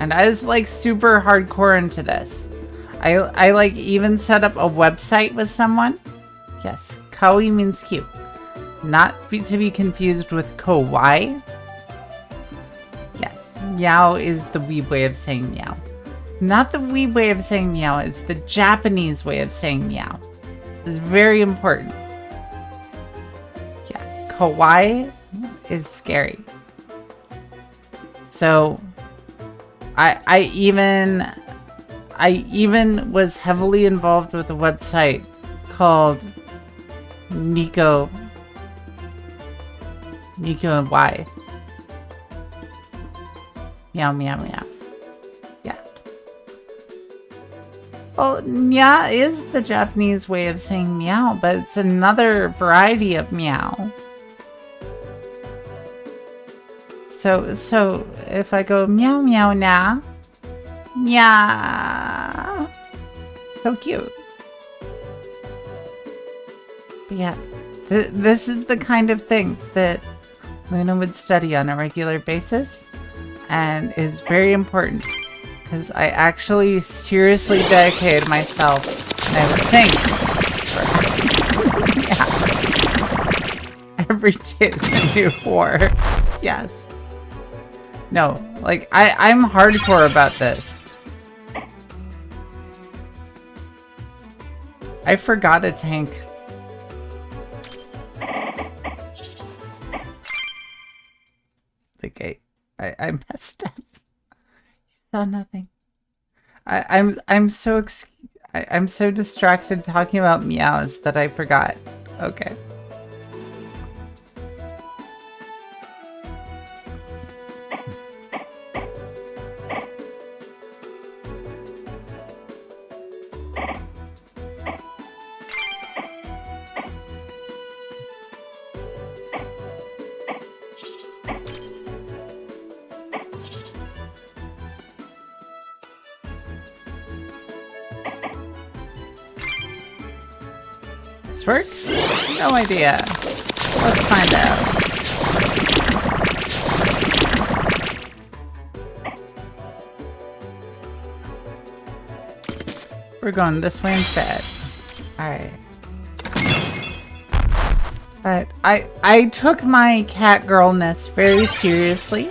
And I was like super hardcore into this. I like even set up a website with someone. Yes, Kawi means cute. Not to be confused with kawaii. Yes, meow is the weeb way of saying meow. Not the weeb way of saying meow, it's the Japanese way of saying meow. It's very important. Yeah, kawaii is scary. So, I even was heavily involved with a website called Nico and Y. Meow, meow, meow. Yeah. Well, nya is the Japanese way of saying meow, but it's another variety of meow. So if I go meow, meow, na, meow. So cute. But yeah, this is the kind of thing that Luna would study on a regular basis and is very important because I actually seriously dedicated myself, and I would think yeah, every day is a new war. Yes. No, like I'm hardcore about this. I forgot a tank. Like I messed up. You saw nothing. I'm so distracted talking about meows that I forgot. Okay. This work? No idea. Let's find out. We're going this way instead. Alright. But I took my cat girlness very seriously.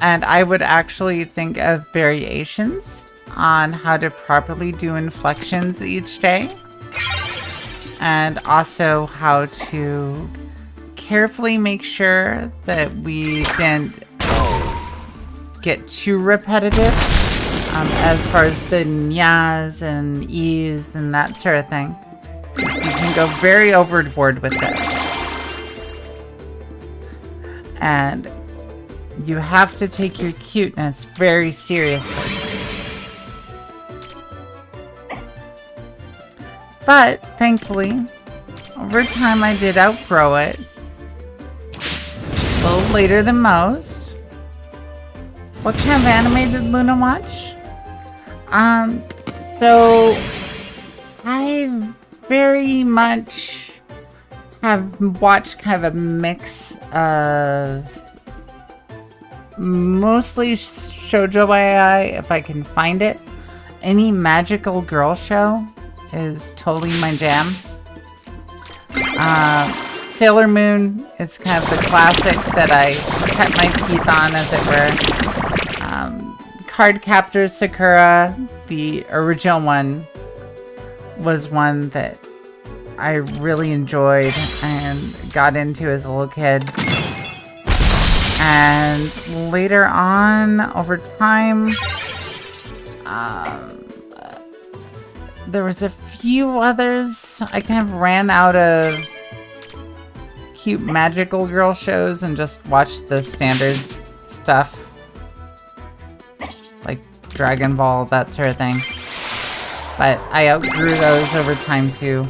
And I would actually think of variations on how to properly do inflections each day. And also how to carefully make sure that we didn't get too repetitive. As far as the nyas and e's and that sort of thing. You can go very overboard with this. And you have to take your cuteness very seriously. But, thankfully, over time I did outgrow it. A little later than most. What kind of anime did Luna watch? So I very much have watched kind of a mix of mostly shoujo AI if I can find it. Any magical girl show is totally my jam. Sailor Moon is kind of the classic that I cut my teeth on, as it were. Cardcaptor Sakura, the original one, was one that I really enjoyed and got into as a little kid. And later on, over time, there was a few others. I kind of ran out of cute magical girl shows and just watched the standard stuff. Like Dragon Ball, that sort of thing. But I outgrew those over time too.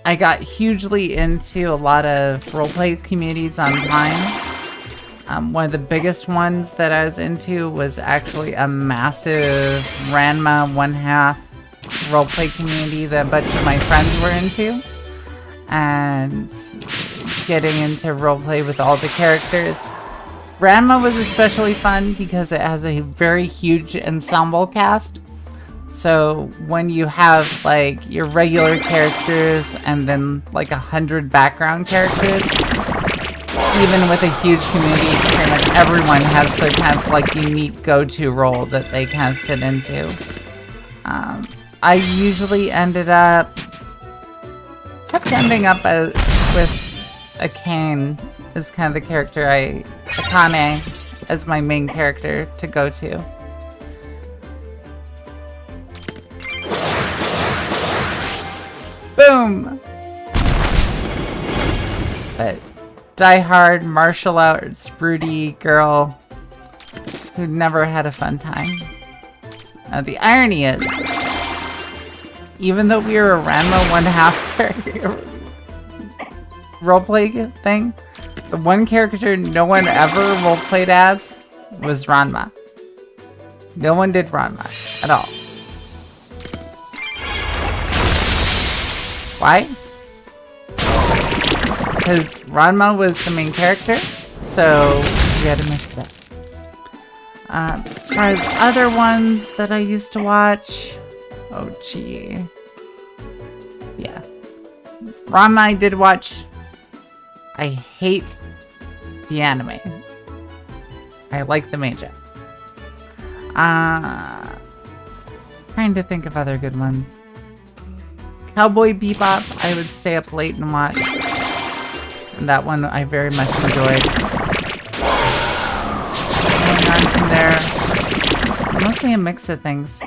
I got hugely into a lot of roleplay communities online. One of the biggest ones that I was into was actually a massive Ranma 1/2 roleplay community that a bunch of my friends were into. And getting into roleplay with all the characters. Ranma was especially fun because it has a very huge ensemble cast. So when you have like your regular characters and then like 100 background characters, even with a huge community, pretty much everyone has their kind of like unique go-to role that they kind of sit into. I usually kept ending up with Akane is kind of the character Akane as my main character to go to. Boom! But die-hard martial arts broody girl who never had a fun time. Now the irony is, even though we were a Ranma 1/2 roleplay thing, the one character no one ever roleplayed as was Ranma. No one did Ranma at all. Why? Because Ranma was the main character, so we had to mix it up. As far as other ones that I used to watch, oh gee. Yeah. Ranma I did watch. I hate the anime. I like the manga. Trying to think of other good ones. Cowboy Bebop, I would stay up late and watch. And that one I very much enjoyed. Going on from there, mostly a mix of things.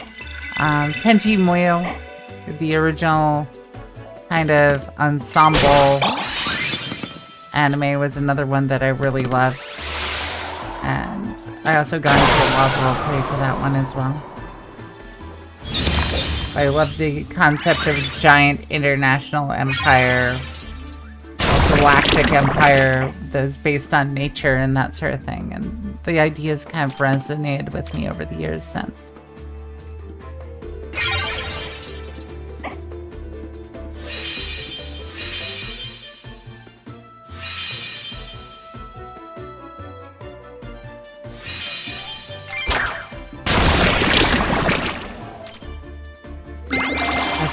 Tenchi Muyo, the original kind of ensemble anime, was another one that I really loved. And I also got into a lot of roleplay for that one as well. I love the concept of giant international empire, galactic empire that's based on nature and that sort of thing. And the ideas kind of resonated with me over the years since.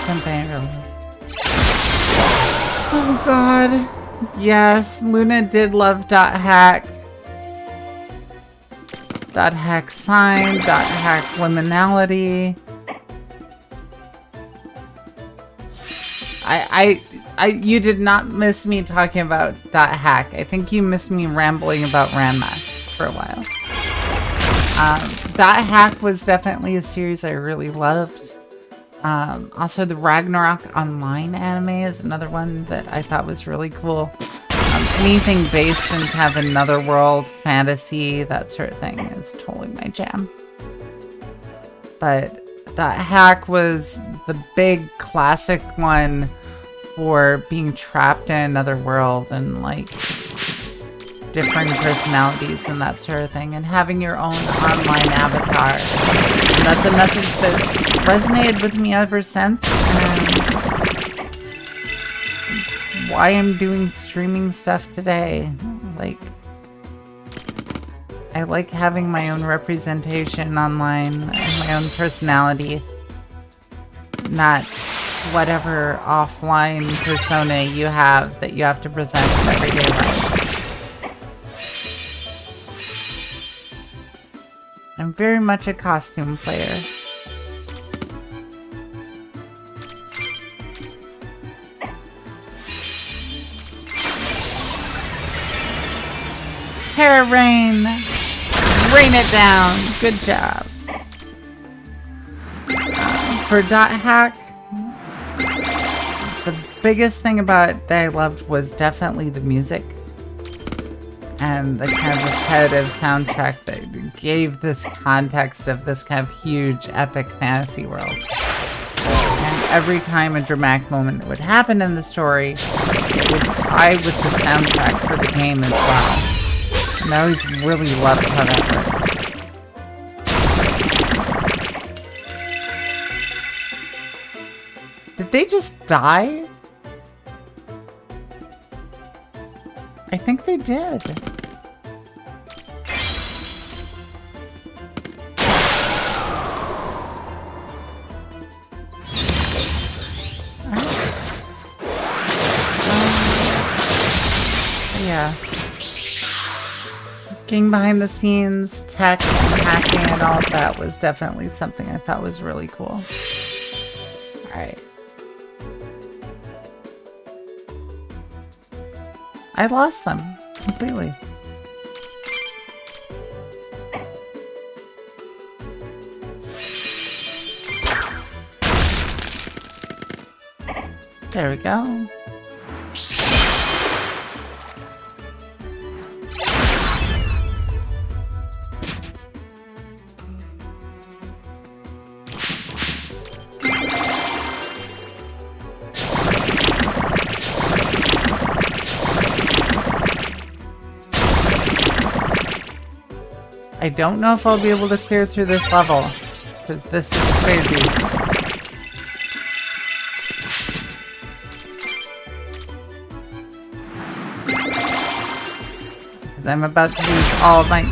Something really. Oh god. Yes, Luna did love .hack. .hack sign, .hack liminality. You did not miss me talking about .hack. I think you missed me rambling about Ranma for a while. .hack was definitely a series I really loved. Also, the Ragnarok Online anime is another one that I thought was really cool. Anything based in kind of another world, fantasy, that sort of thing is totally my jam. But .hack was the big classic one for being trapped in another world and like different personalities and that sort of thing, and having your own online avatar. And that's a message that's resonated with me ever since, and it's why I'm doing streaming stuff today. Like, I like having my own representation online and my own personality, not whatever offline persona you have that you have to present in everyday life. I'm very much a costume player. Para rain! Rain it down! Good job. For .hack, the biggest thing about it that I loved was definitely the music. And the kind of repetitive soundtrack that gave this context of this kind of huge epic fantasy world. And every time a dramatic moment would happen in the story, it would tie with the soundtrack for the game as well. And I always really loved how that worked. Did they just die? I think they did. Yeah. Getting behind the scenes, tech and hacking and all of that was definitely something I thought was really cool. Alright. I lost them completely. There we go. I don't know if I'll be able to clear through this level, because this is crazy. Because I'm about to lose all of my...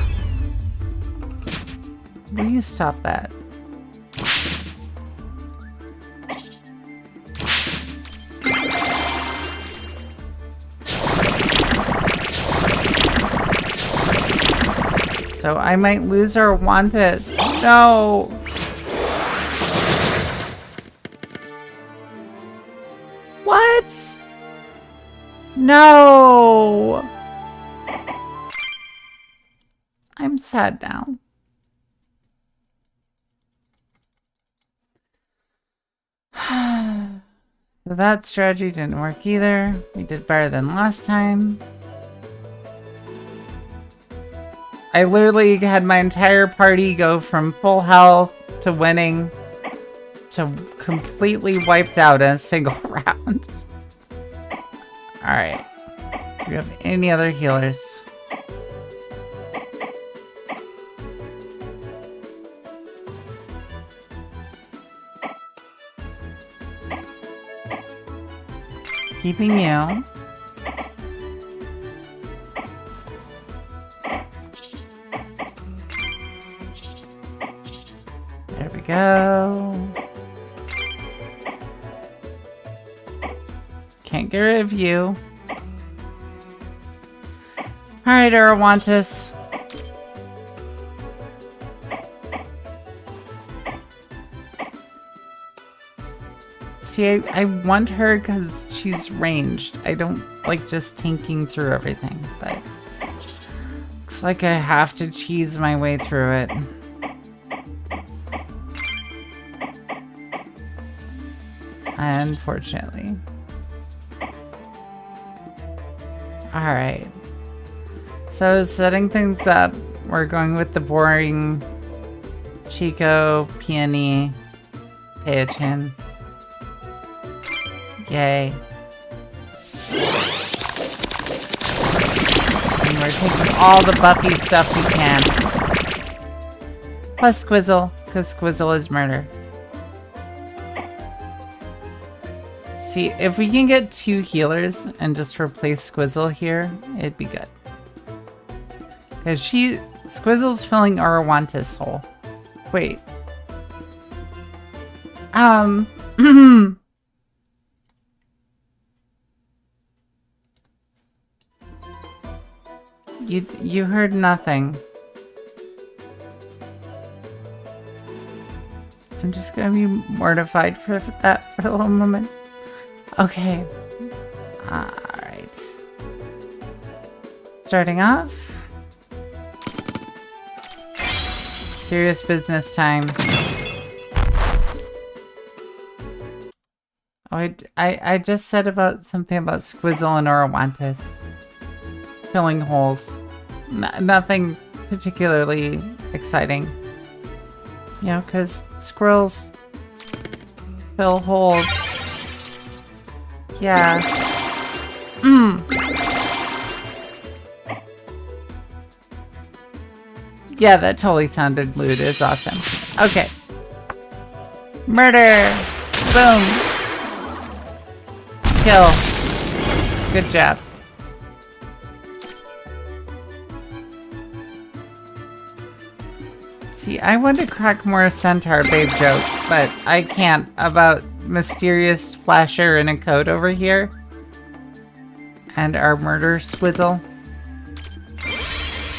Will you stop that? So I might lose our Wantis. No! What? No! I'm sad now. So that strategy didn't work either. We did better than last time. I literally had my entire party go from full health to winning to completely wiped out in a single round. Alright. Do we have any other healers? Keeping you. There we go. Can't get rid of you. Alright, Arawantis. See, I want her because she's ranged. I don't like just tanking through everything, but looks like I have to cheese my way through it. Unfortunately. Alright. So, setting things up, we're going with the boring Chico, Peony, Peachin. Yay. And we're taking all the Buffy stuff we can. Plus Squizzle, because Squizzle is murder. See, if we can get 2 healers and just replace Squizzle here, it'd be good. Because Squizzle's filling Arawantis' hole. Wait. You heard nothing. I'm just gonna be mortified for that for a little moment. Okay. Alright. Starting off. Serious business time. Oh, I just said about something about Squizzle and Arawantis. Filling holes. Nothing particularly exciting. You know, because squirrels fill holes. Yeah. Yeah, that totally sounded lewd. It's awesome. Okay. Murder! Boom! Kill. Good job. See, I want to crack more Centaur babe jokes, but I can't about mysterious flasher in a coat over here. And our murder Squizzle.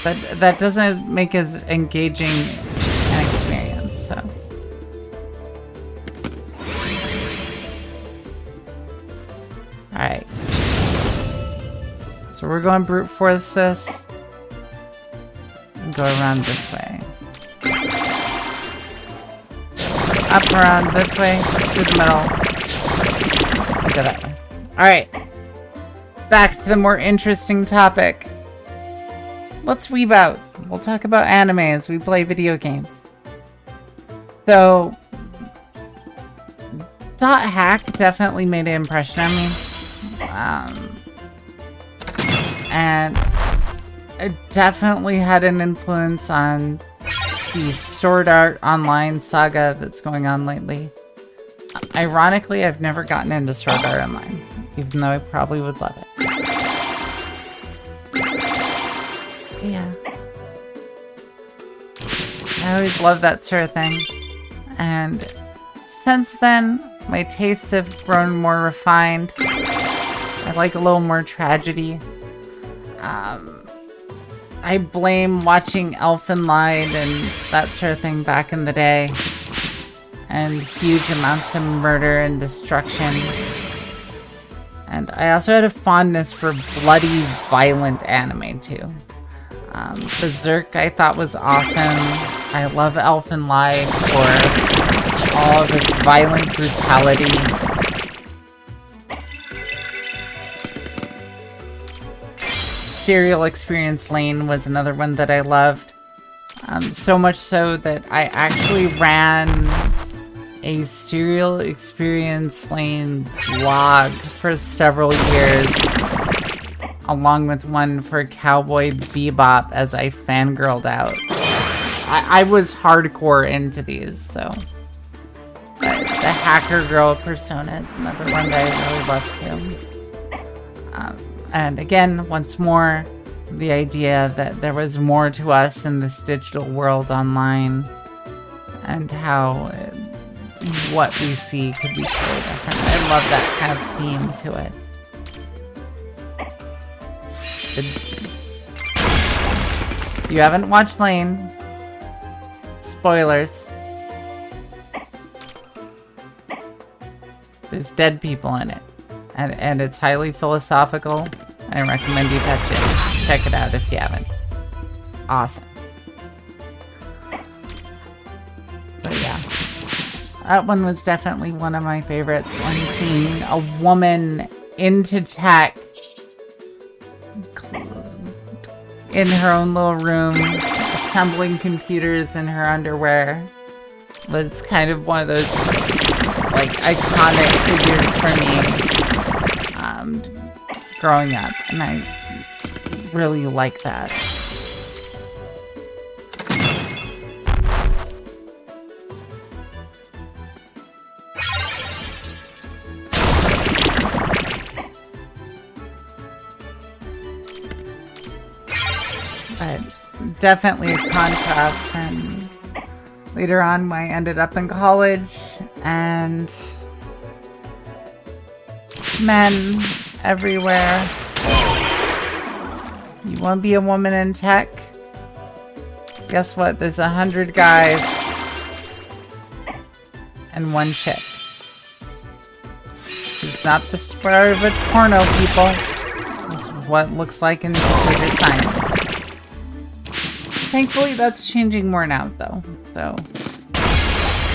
But that doesn't make as engaging an experience, so. Alright. So we're going brute force this. And go around this way. Up around this way, through the middle. Go that way. Alright. Back to the more interesting topic. Let's weeb out. We'll talk about anime as we play video games. So, Dot Hack definitely made an impression on me. And it definitely had an influence on the Sword Art Online saga that's going on lately. Ironically, I've never gotten into Sword Art Online, even though I probably would love it. Yeah. I always love that sort of thing. And since then, my tastes have grown more refined. I like a little more tragedy. I blame watching Elfen Lied and that sort of thing back in the day. And huge amounts of murder and destruction. And I also had a fondness for bloody, violent anime too. Berserk I thought was awesome. I love Elfen Lied for all of its violent brutality. Serial Experience Lane was another one that I loved. So much so that I actually ran a Serial Experience Lane blog for several years, along with one for Cowboy Bebop as I fangirled out. I was hardcore into these, so. But the Hacker Girl persona is another one that I really love too. And again, once more, the idea that there was more to us in this digital world online, and how what we see could be totally different. I love that kind of theme to it. If you haven't watched Lane, spoilers. There's dead people in it. And it's highly philosophical. I recommend you touch it. Check it out if you haven't. It's awesome. But yeah. That one was definitely one of my favorites. When seeing a woman into tech in her own little room, assembling computers in her underwear, was kind of one of those like iconic figures for me growing up, and I really like that. But definitely a contrast, and later on I ended up in college and men everywhere. You want to be a woman in tech? Guess what? There's 100 guys and one chick. It's not the square of a porno, people. This is what it looks like in computer science. Thankfully, that's changing more now, though. So,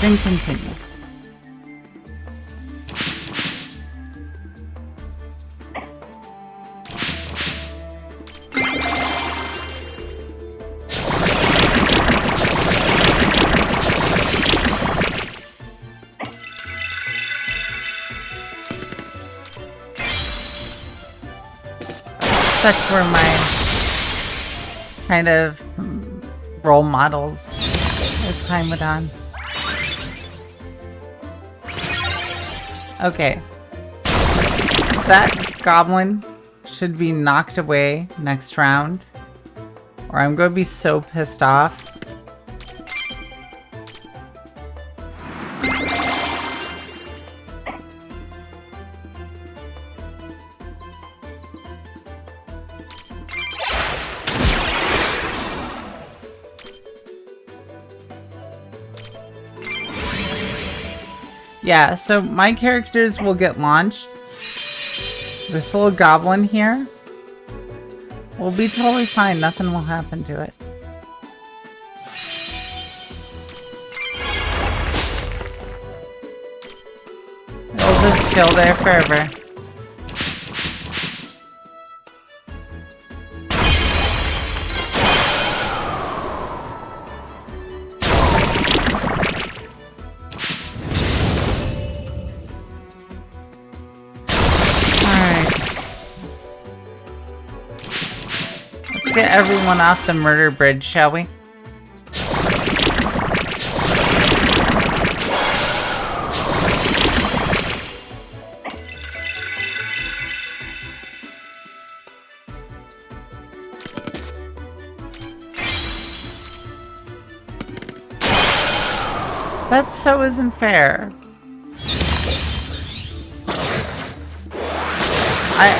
then continue. Such were my kind of role models as time went on. Okay. That goblin should be knocked away next round, or I'm going to be so pissed off. Yeah, so my characters will get launched. This little goblin here will be totally fine. Nothing will happen to it. It'll just chill there forever. Get everyone off the murder bridge, shall we? That so isn't fair.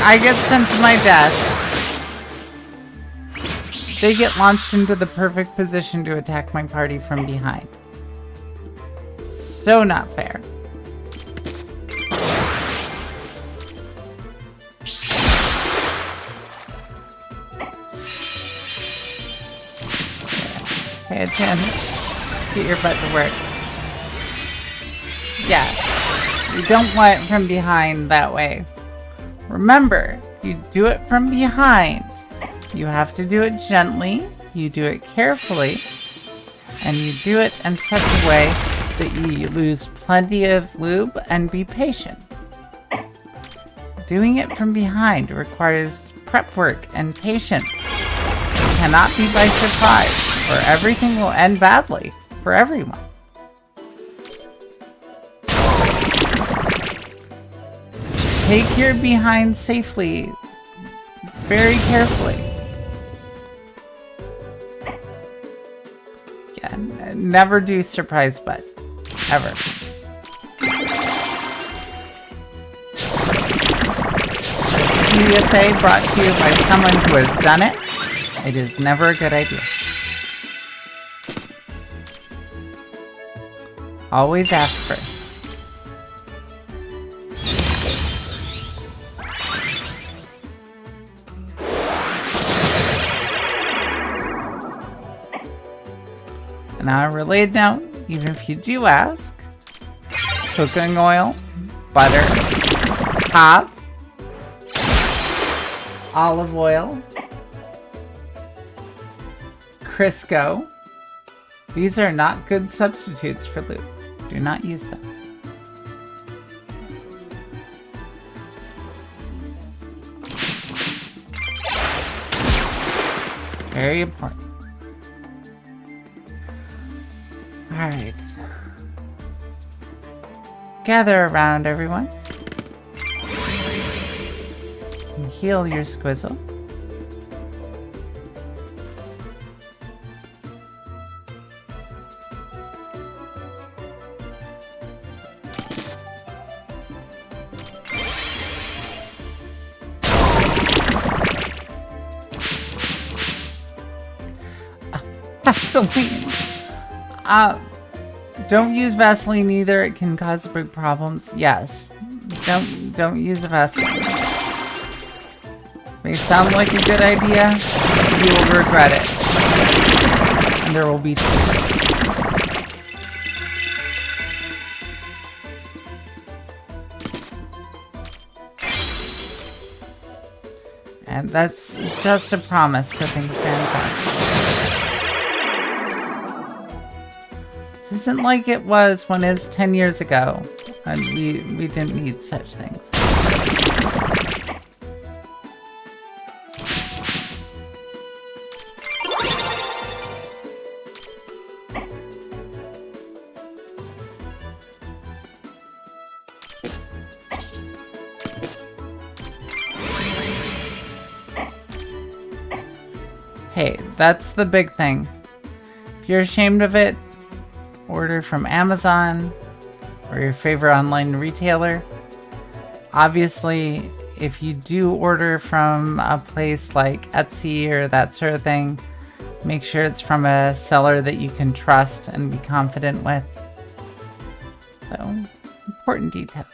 I get sent to my death. They get launched into the perfect position to attack my party from behind. So not fair. Pay attention. Get your butt to work. Yeah. You don't want it from behind that way. Remember, you do it from behind. You have to do it gently, you do it carefully, and you do it in such a way that you lose plenty of lube and be patient. Doing it from behind requires prep work and patience. It cannot be by surprise, or everything will end badly for everyone. Take your behind safely, very carefully. Yeah, never do surprise butt. Ever. Just PSA brought to you by someone who has done it. It is never a good idea. Always ask first. And on a related note, even if you do ask, cooking oil, butter, hop, olive oil, Crisco. These are not good substitutes for lube. Do not use them. Very important. Alright. Gather around, everyone. And heal your squizzle. Vaseline. Don't use Vaseline either. It can cause big problems. Yes. Don't use Vaseline. May sound like a good idea. You will regret it. And there will be tears. And that's just a promise for things to end fine. This isn't like it was when it was 10 years ago, and we didn't need such things. Hey, that's the big thing. If you're ashamed of it, order from Amazon or your favorite online retailer. Obviously, if you do order from a place like Etsy or that sort of thing, make sure it's from a seller that you can trust and be confident with. So, important details.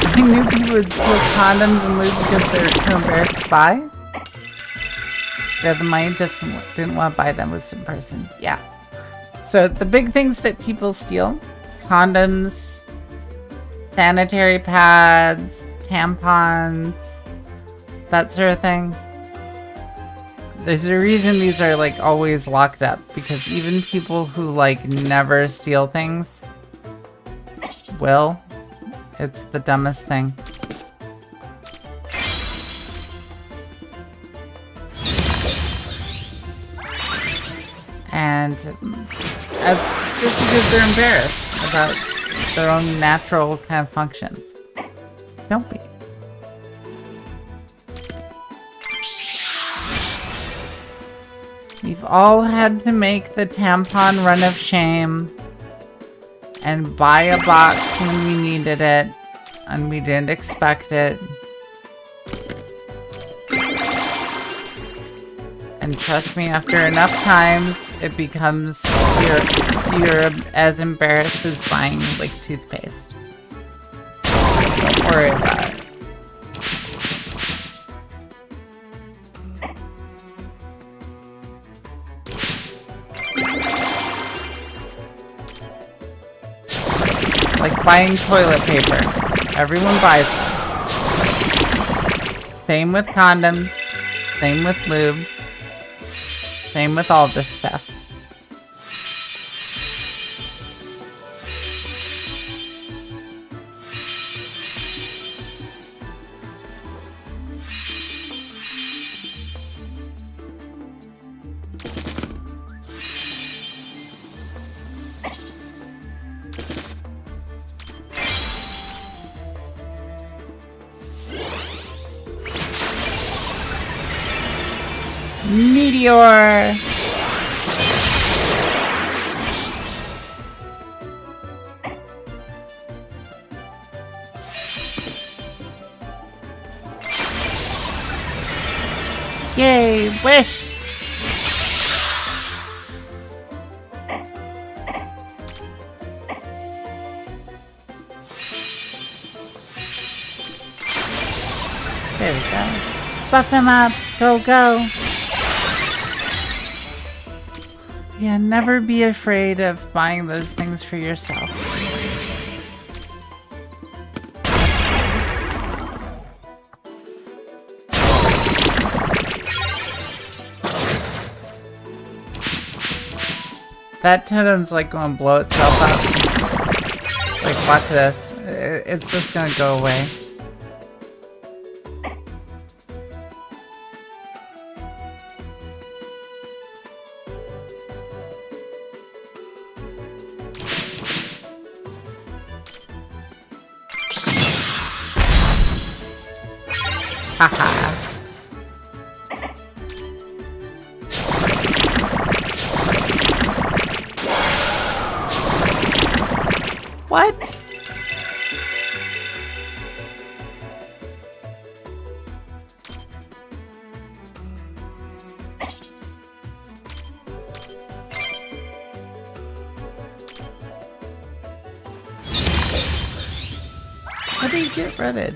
I knew people would steal condoms and lube because they were too embarrassed to buy. They had the money, just didn't want to buy them with some person. Yeah. So the big things that people steal: condoms, sanitary pads, tampons, that sort of thing. There's a reason these are like always locked up, because even people who like never steal things will. It's the dumbest thing. And just because they're embarrassed about their own natural kind of functions. Don't be. We've all had to make the tampon run of shame and buy a box when we needed it, and we didn't expect it. And trust me, after enough times, it becomes, you're as embarrassed as buying, like, toothpaste. Don't worry about it. Like buying toilet paper. Everyone buys them. Same with condoms. Same with lube. Same with all this stuff. Meteor! Yay! Wish! There we go. Buff him up! Go, go! Yeah, never be afraid of buying those things for yourself. That totem's like going to blow itself up. Like, watch this. It's just gonna go away. Haha. What? How do you get redded?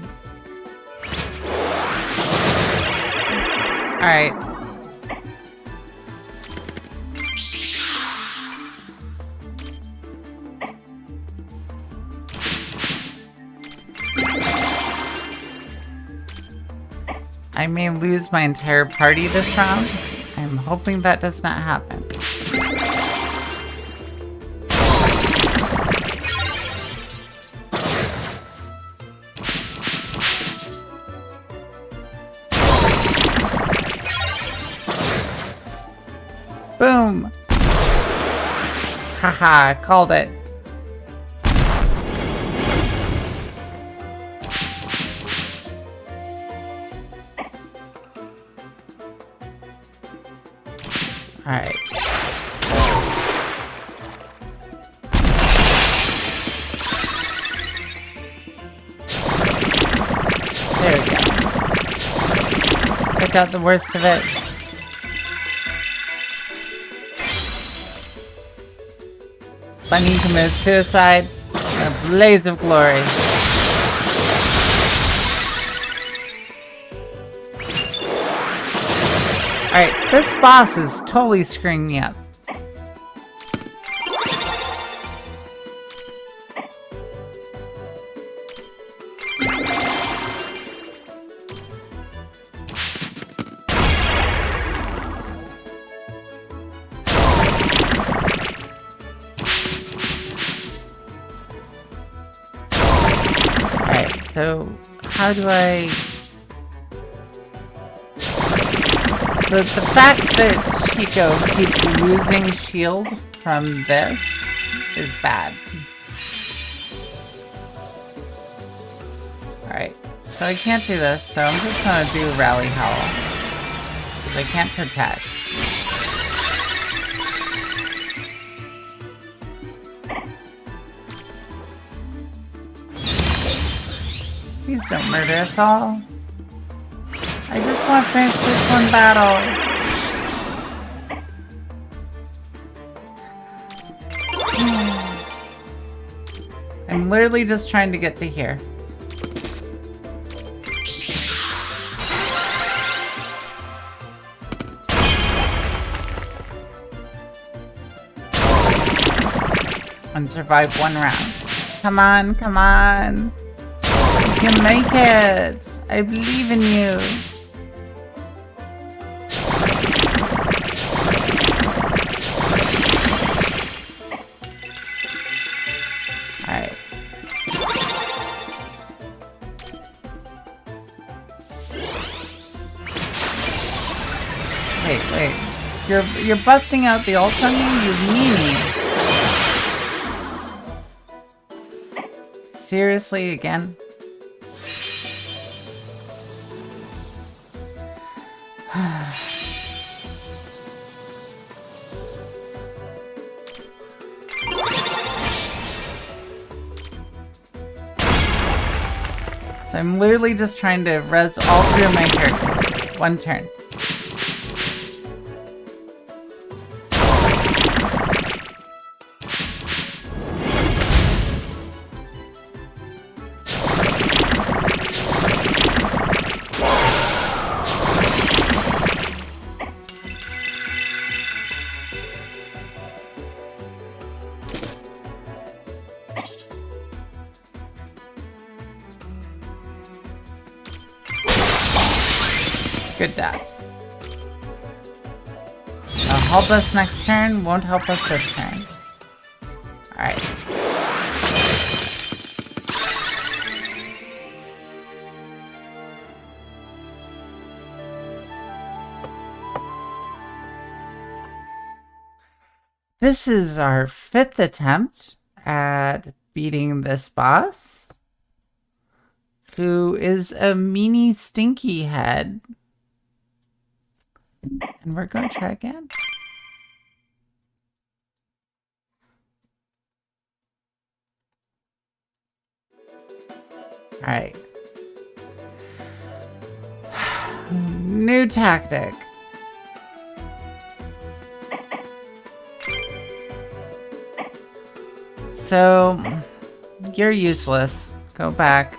Alright. I may lose my entire party this round. I'm hoping that does not happen. Boom! Haha, called it. Alright. There we go. Took out the worst of it. Bunny commits suicide. A blaze of glory. Alright, this boss is totally screwing me up. Alright, so how do I... So the fact that Chico keeps losing shield from this is bad. Alright, so I can't do this, so I'm just gonna do Rally Howl. Because I can't protect. Please don't murder us all. I just want to finish this one battle. I'm literally just trying to get to here. And survive one round. Come on, come on. You can make it. I believe in you. Alright. Wait. You're busting out the ult on me, you meanie. Seriously, again? I'm literally just trying to res all three of my characters. One turn. Good dad. It'll help us next turn, won't help us this turn. Alright. This is our 5th attempt at beating this boss, who is a meanie stinky head. And we're going to try again. Alright. New tactic. So, you're useless. Go back.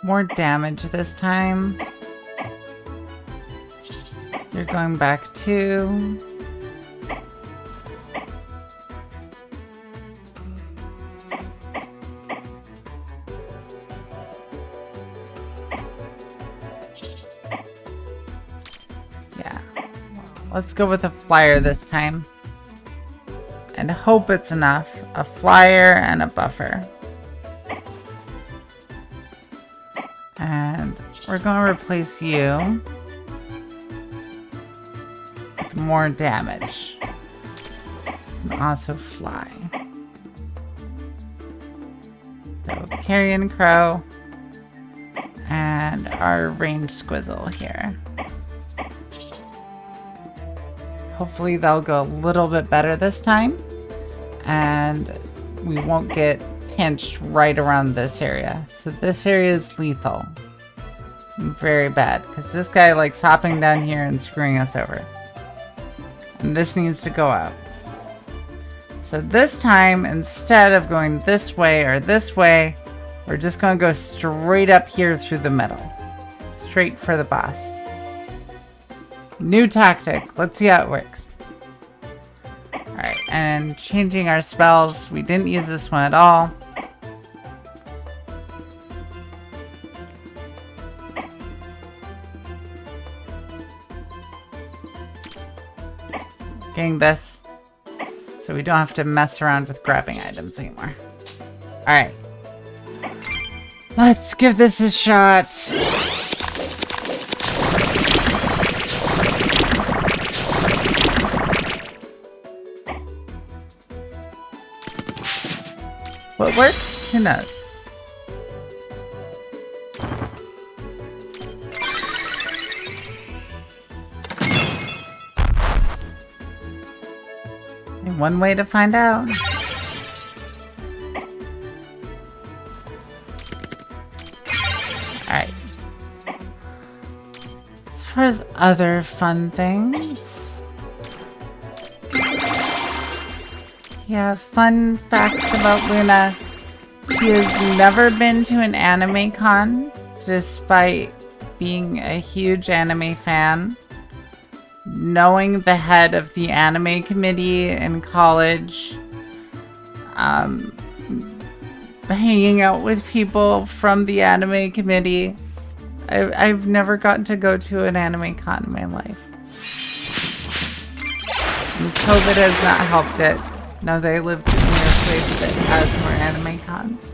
More damage this time. You're going back too. Yeah. Let's go with a flyer this time. And hope it's enough. A flyer and a buffer. And we're going to replace you with more damage. And also fly. So Carrion Crow and our ranged Squizzle here. Hopefully they'll go a little bit better this time. And we won't get pinched right around this area. So this area is lethal. Very bad, because this guy likes hopping down here and screwing us over. And this needs to go out. So this time, instead of going this way or this way, we're just going to go straight up here through the middle. Straight for the boss. New tactic. Let's see how it works. Alright, and changing our spells. We didn't use this one at all. Getting this, so we don't have to mess around with grabbing items anymore. Alright. Let's give this a shot. Will it work? Who knows? One way to find out. Alright. As far as other fun things. Yeah, fun facts about Luna. She has never been to an anime con, despite being a huge anime fan. Knowing the head of the anime committee in college, hanging out with people from the anime committee. I've never gotten to go to an anime con in my life. And COVID has not helped it. No, they lived near a place that has more anime cons.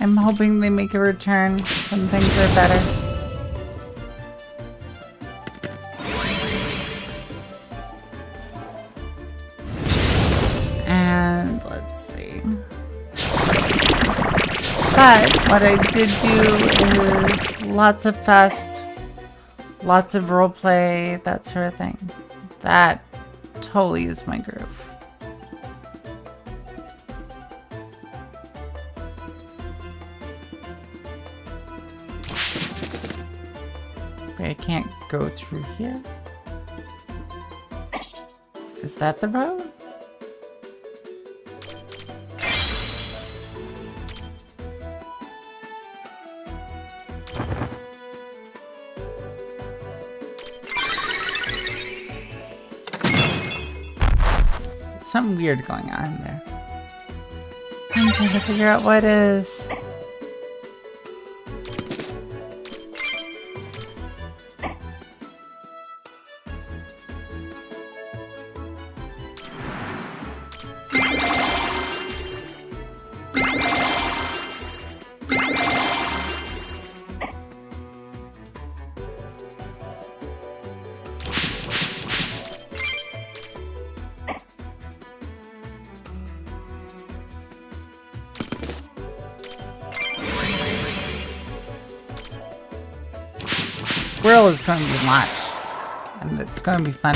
I'm hoping they make a return when things are better. And let's see. But what I did do is lots of fest, lots of roleplay, that sort of thing. That totally is my groove. I can't go through here. Is that the road? Something weird going on there. I'm trying to figure out what is. Squirrel is going to be launched, and it's going to be fun.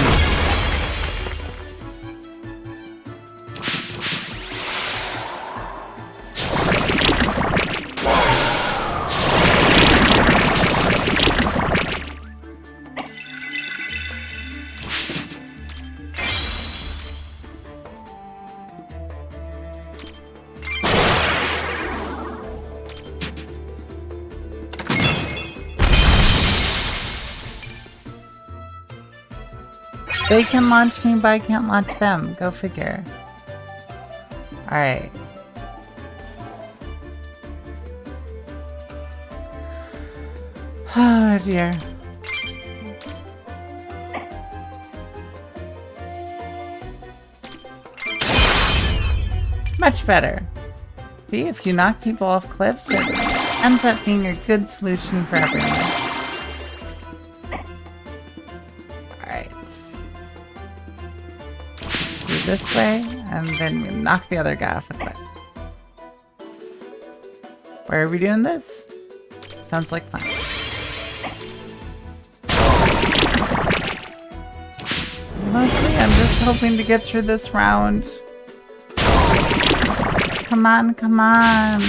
They can launch me, but I can't launch them. Go figure. Alright. Oh dear. Much better. See, if you knock people off cliffs, it ends up being a good solution for everyone. This way, and then we knock the other guy off a cliff. Where are we doing this? Sounds like fun. Mostly, I'm just hoping to get through this round. Come on, come on.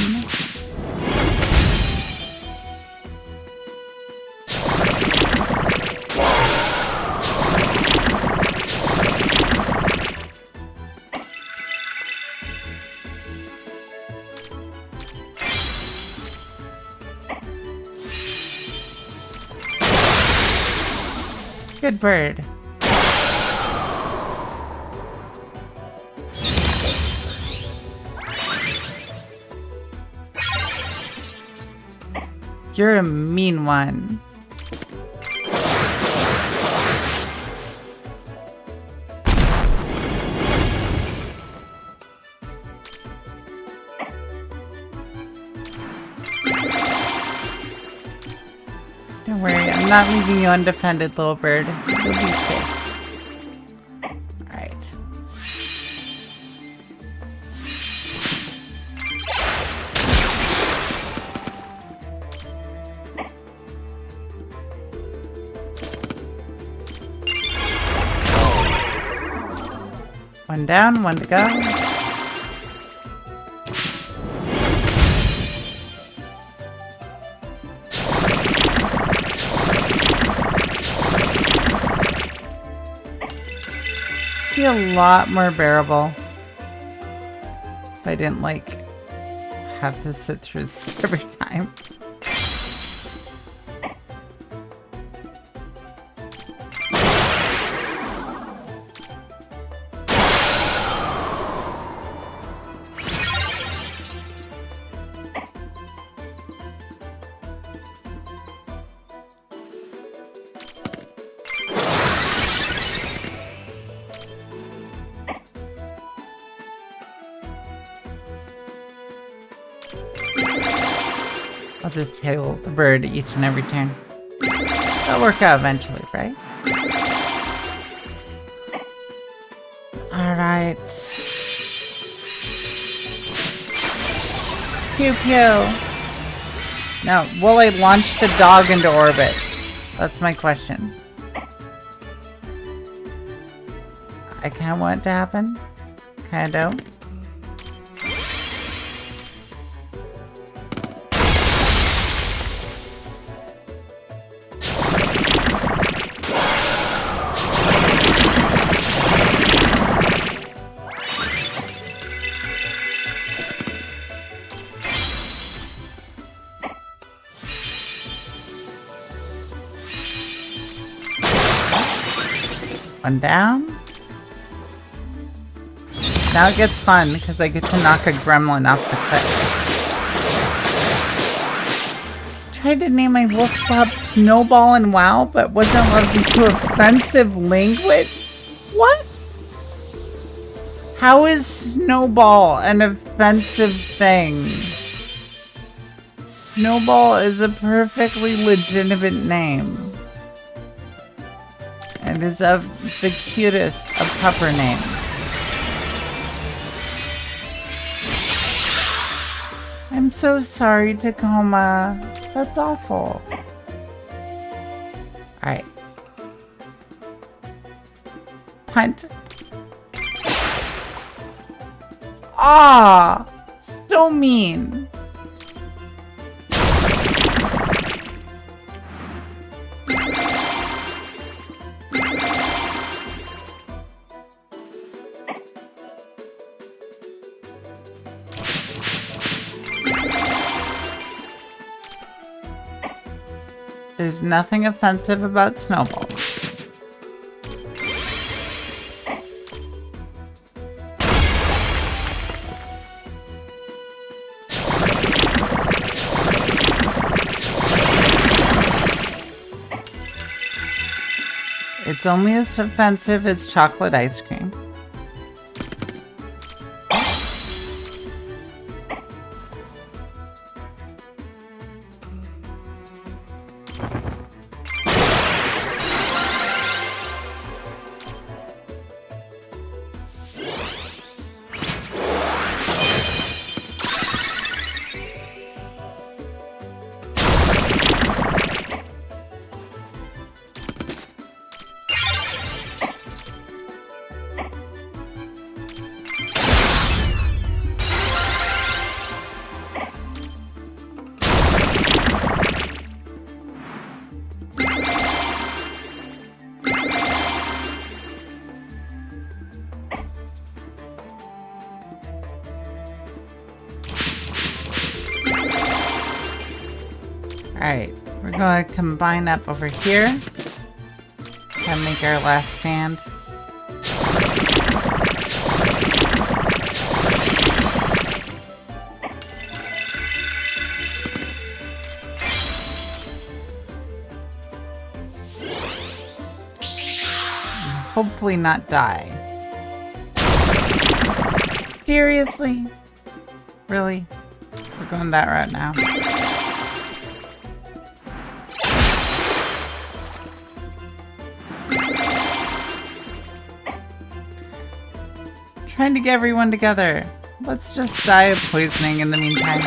Good bird. You're a mean one. Don't worry, I'm not leaving you undefended, little bird. You'll be safe. Alright. One down, one to go. Be a lot more bearable if I didn't like have to sit through this every time. I'll just tail the bird each and every turn. That'll work out eventually, right? Alright. Pew pew. Now, will I launch the dog into orbit? That's my question. I kind of want it to happen. Kind of don't. One down. Now it gets fun because I get to knock a gremlin off the cliff. Tried to name my wolf pup Snowball and WoW, but wasn't allowed into offensive language? What? How is Snowball an offensive thing? Snowball is a perfectly legitimate name. And is of the cutest of pupper names. I'm so sorry, Tacoma. That's awful. Alright. Punt. Ah! So mean. There's nothing offensive about snowballs. It's only as offensive as chocolate ice cream. Alright, we're going to combine up over here and make our last stand. Hopefully not die. Seriously? Really? We're going that route now. Trying to get everyone together. Let's just die of poisoning in the meantime.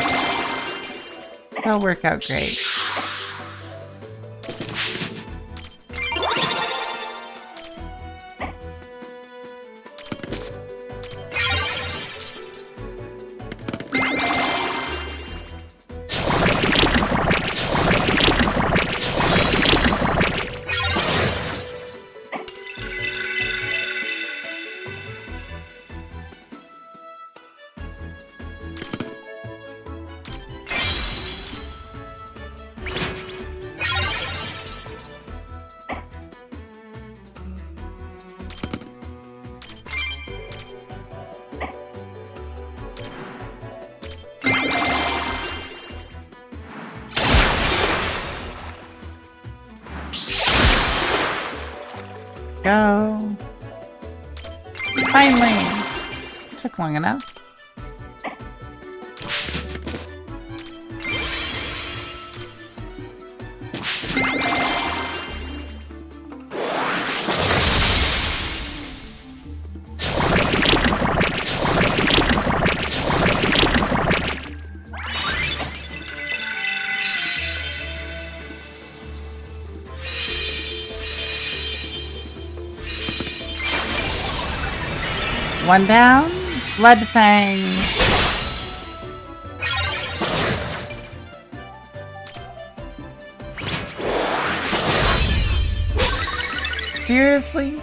That'll work out great. Go. Finally! Took long enough. One down. Blood Fang. Seriously?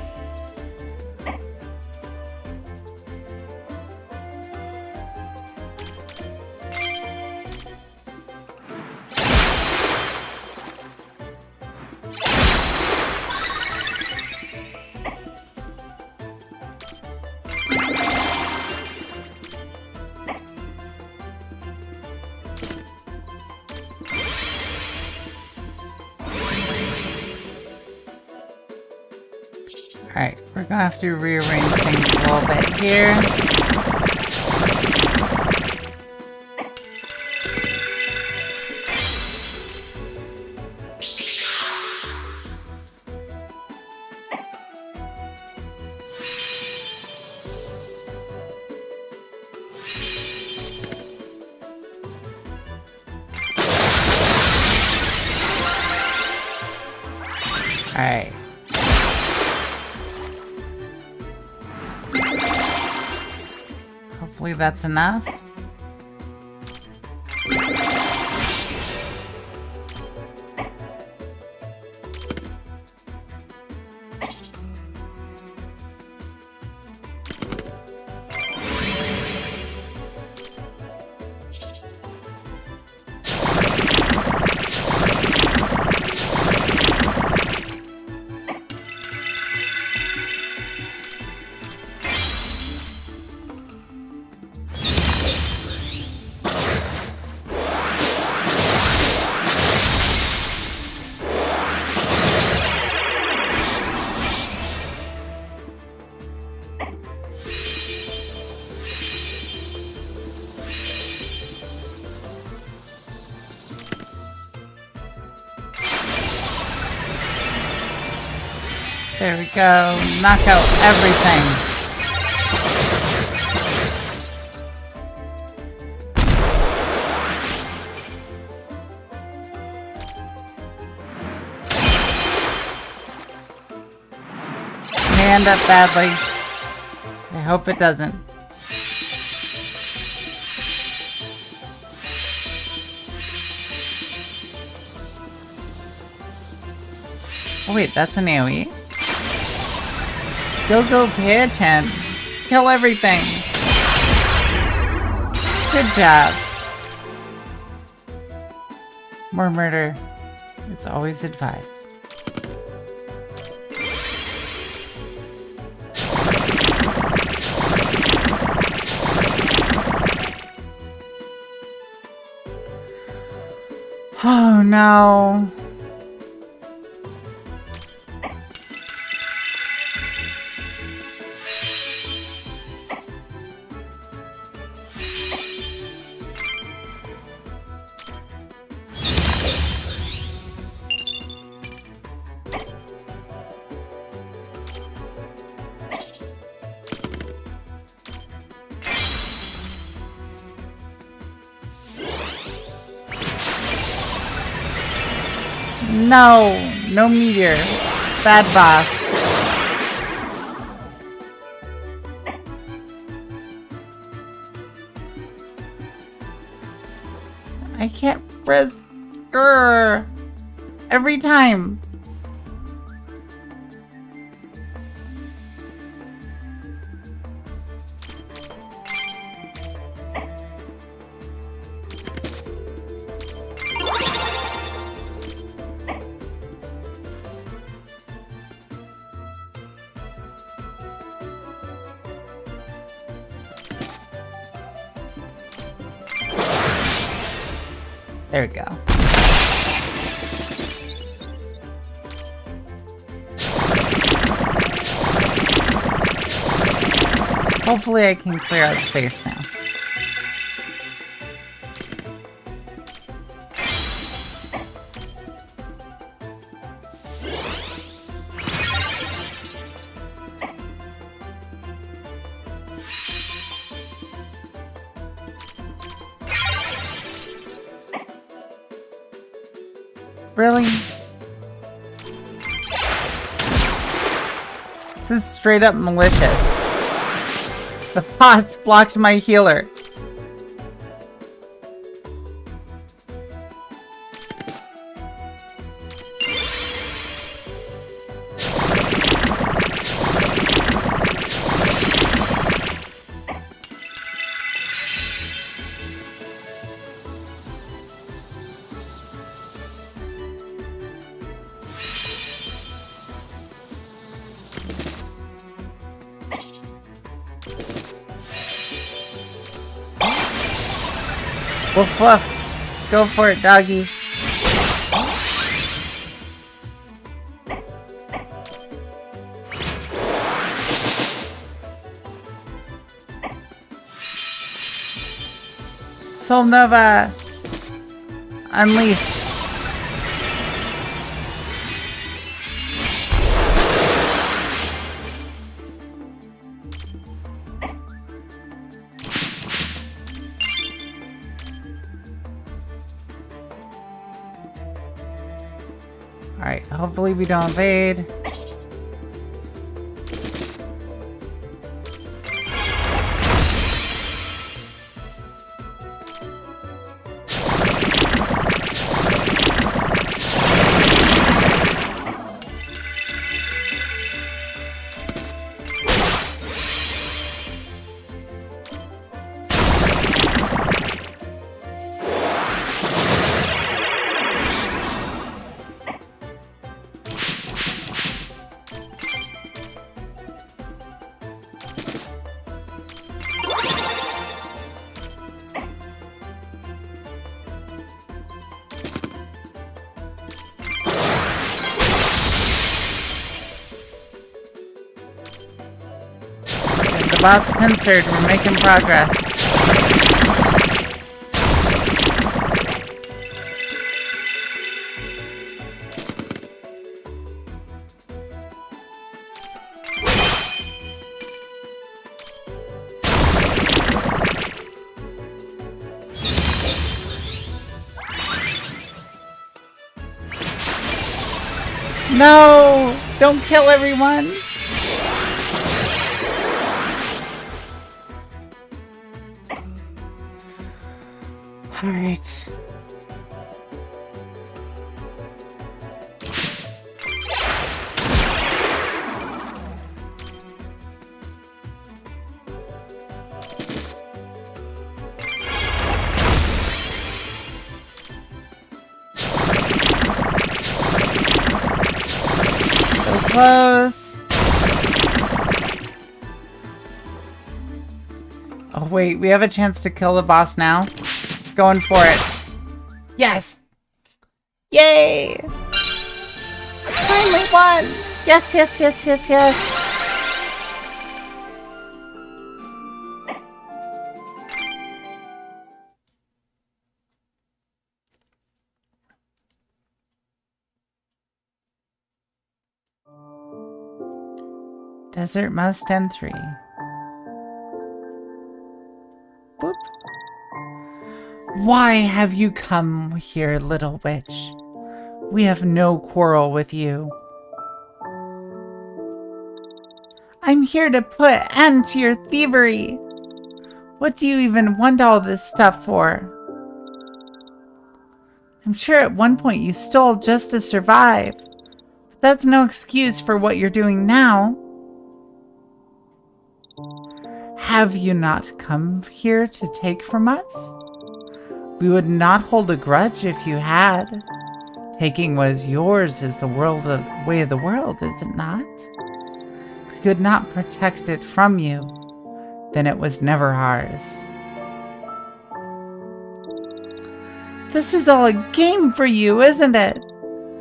Alright, we're gonna have to rearrange things a little bit here. Alright. Hopefully that's enough. There we go. Knock out everything. May end up badly. I hope it doesn't. Oh wait, that's an AoE. Go, pay attention. Kill everything. Good job. More murder. It's always advised. Oh no. No meteor. Bad boss. I can't press every time. There we go. Hopefully I can clear out space now. Really? This is straight up malicious. The boss blocked my healer. Woof woof. Go for it, doggy. Soul Nova. Unleash. Alright, hopefully we don't evade. Boss pincered, we're making progress. No! Don't kill everyone! Alright. So close. Oh wait, we have a chance to kill the boss now. Going for it. Yes! Yay! Finally won! Yes, yes, yes, yes, yes! Desert Mouse 10-3. Boop. Why have you come here, little witch? We have no quarrel with you. I'm here to put an end to your thievery. What do you even want all this stuff for? I'm sure at one point you stole just to survive. But that's no excuse for what you're doing now. Have you not come here to take from us? We would not hold a grudge if you had. Taking what is yours is the way of the world, is it not? If we could not protect it from you, then it was never ours. This is all a game for you, isn't it?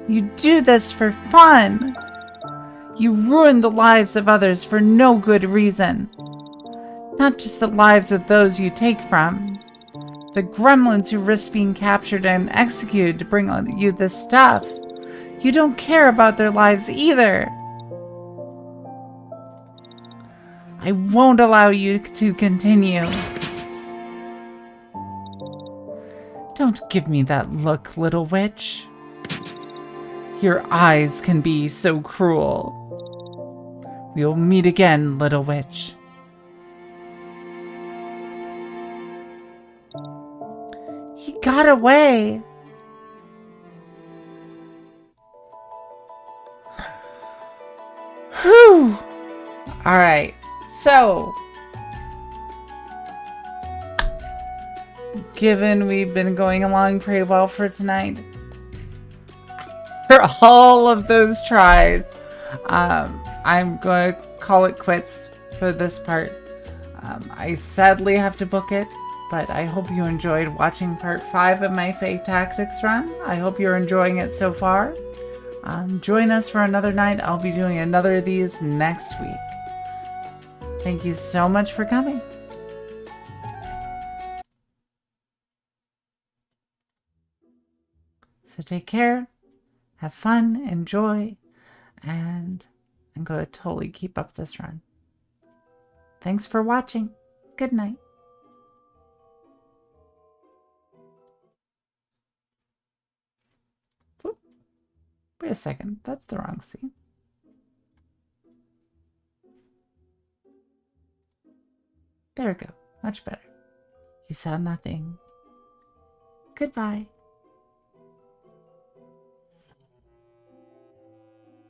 You do this for fun. You ruin the lives of others for no good reason. Not just the lives of those you take from. The gremlins who risk being captured and executed to bring on you this stuff. You don't care about their lives either. I won't allow you to continue. Don't give me that look, little witch. Your eyes can be so cruel. We'll meet again, little witch. got away. Whew. All right. So, given we've been going along pretty well for tonight, for all of those tries, I'm going to call it quits for this part. I sadly have to book it, but I hope you enjoyed watching part 5 of my Fae Tactics run. I hope you're enjoying it so far. Join us for another night. I'll be doing another of these next week. Thank you so much for coming. So take care, have fun, enjoy, and I'm going to totally keep up this run. Thanks for watching. Good night. Whoop. Wait a second, that's the wrong scene. There we go, much better. You saw nothing. Goodbye.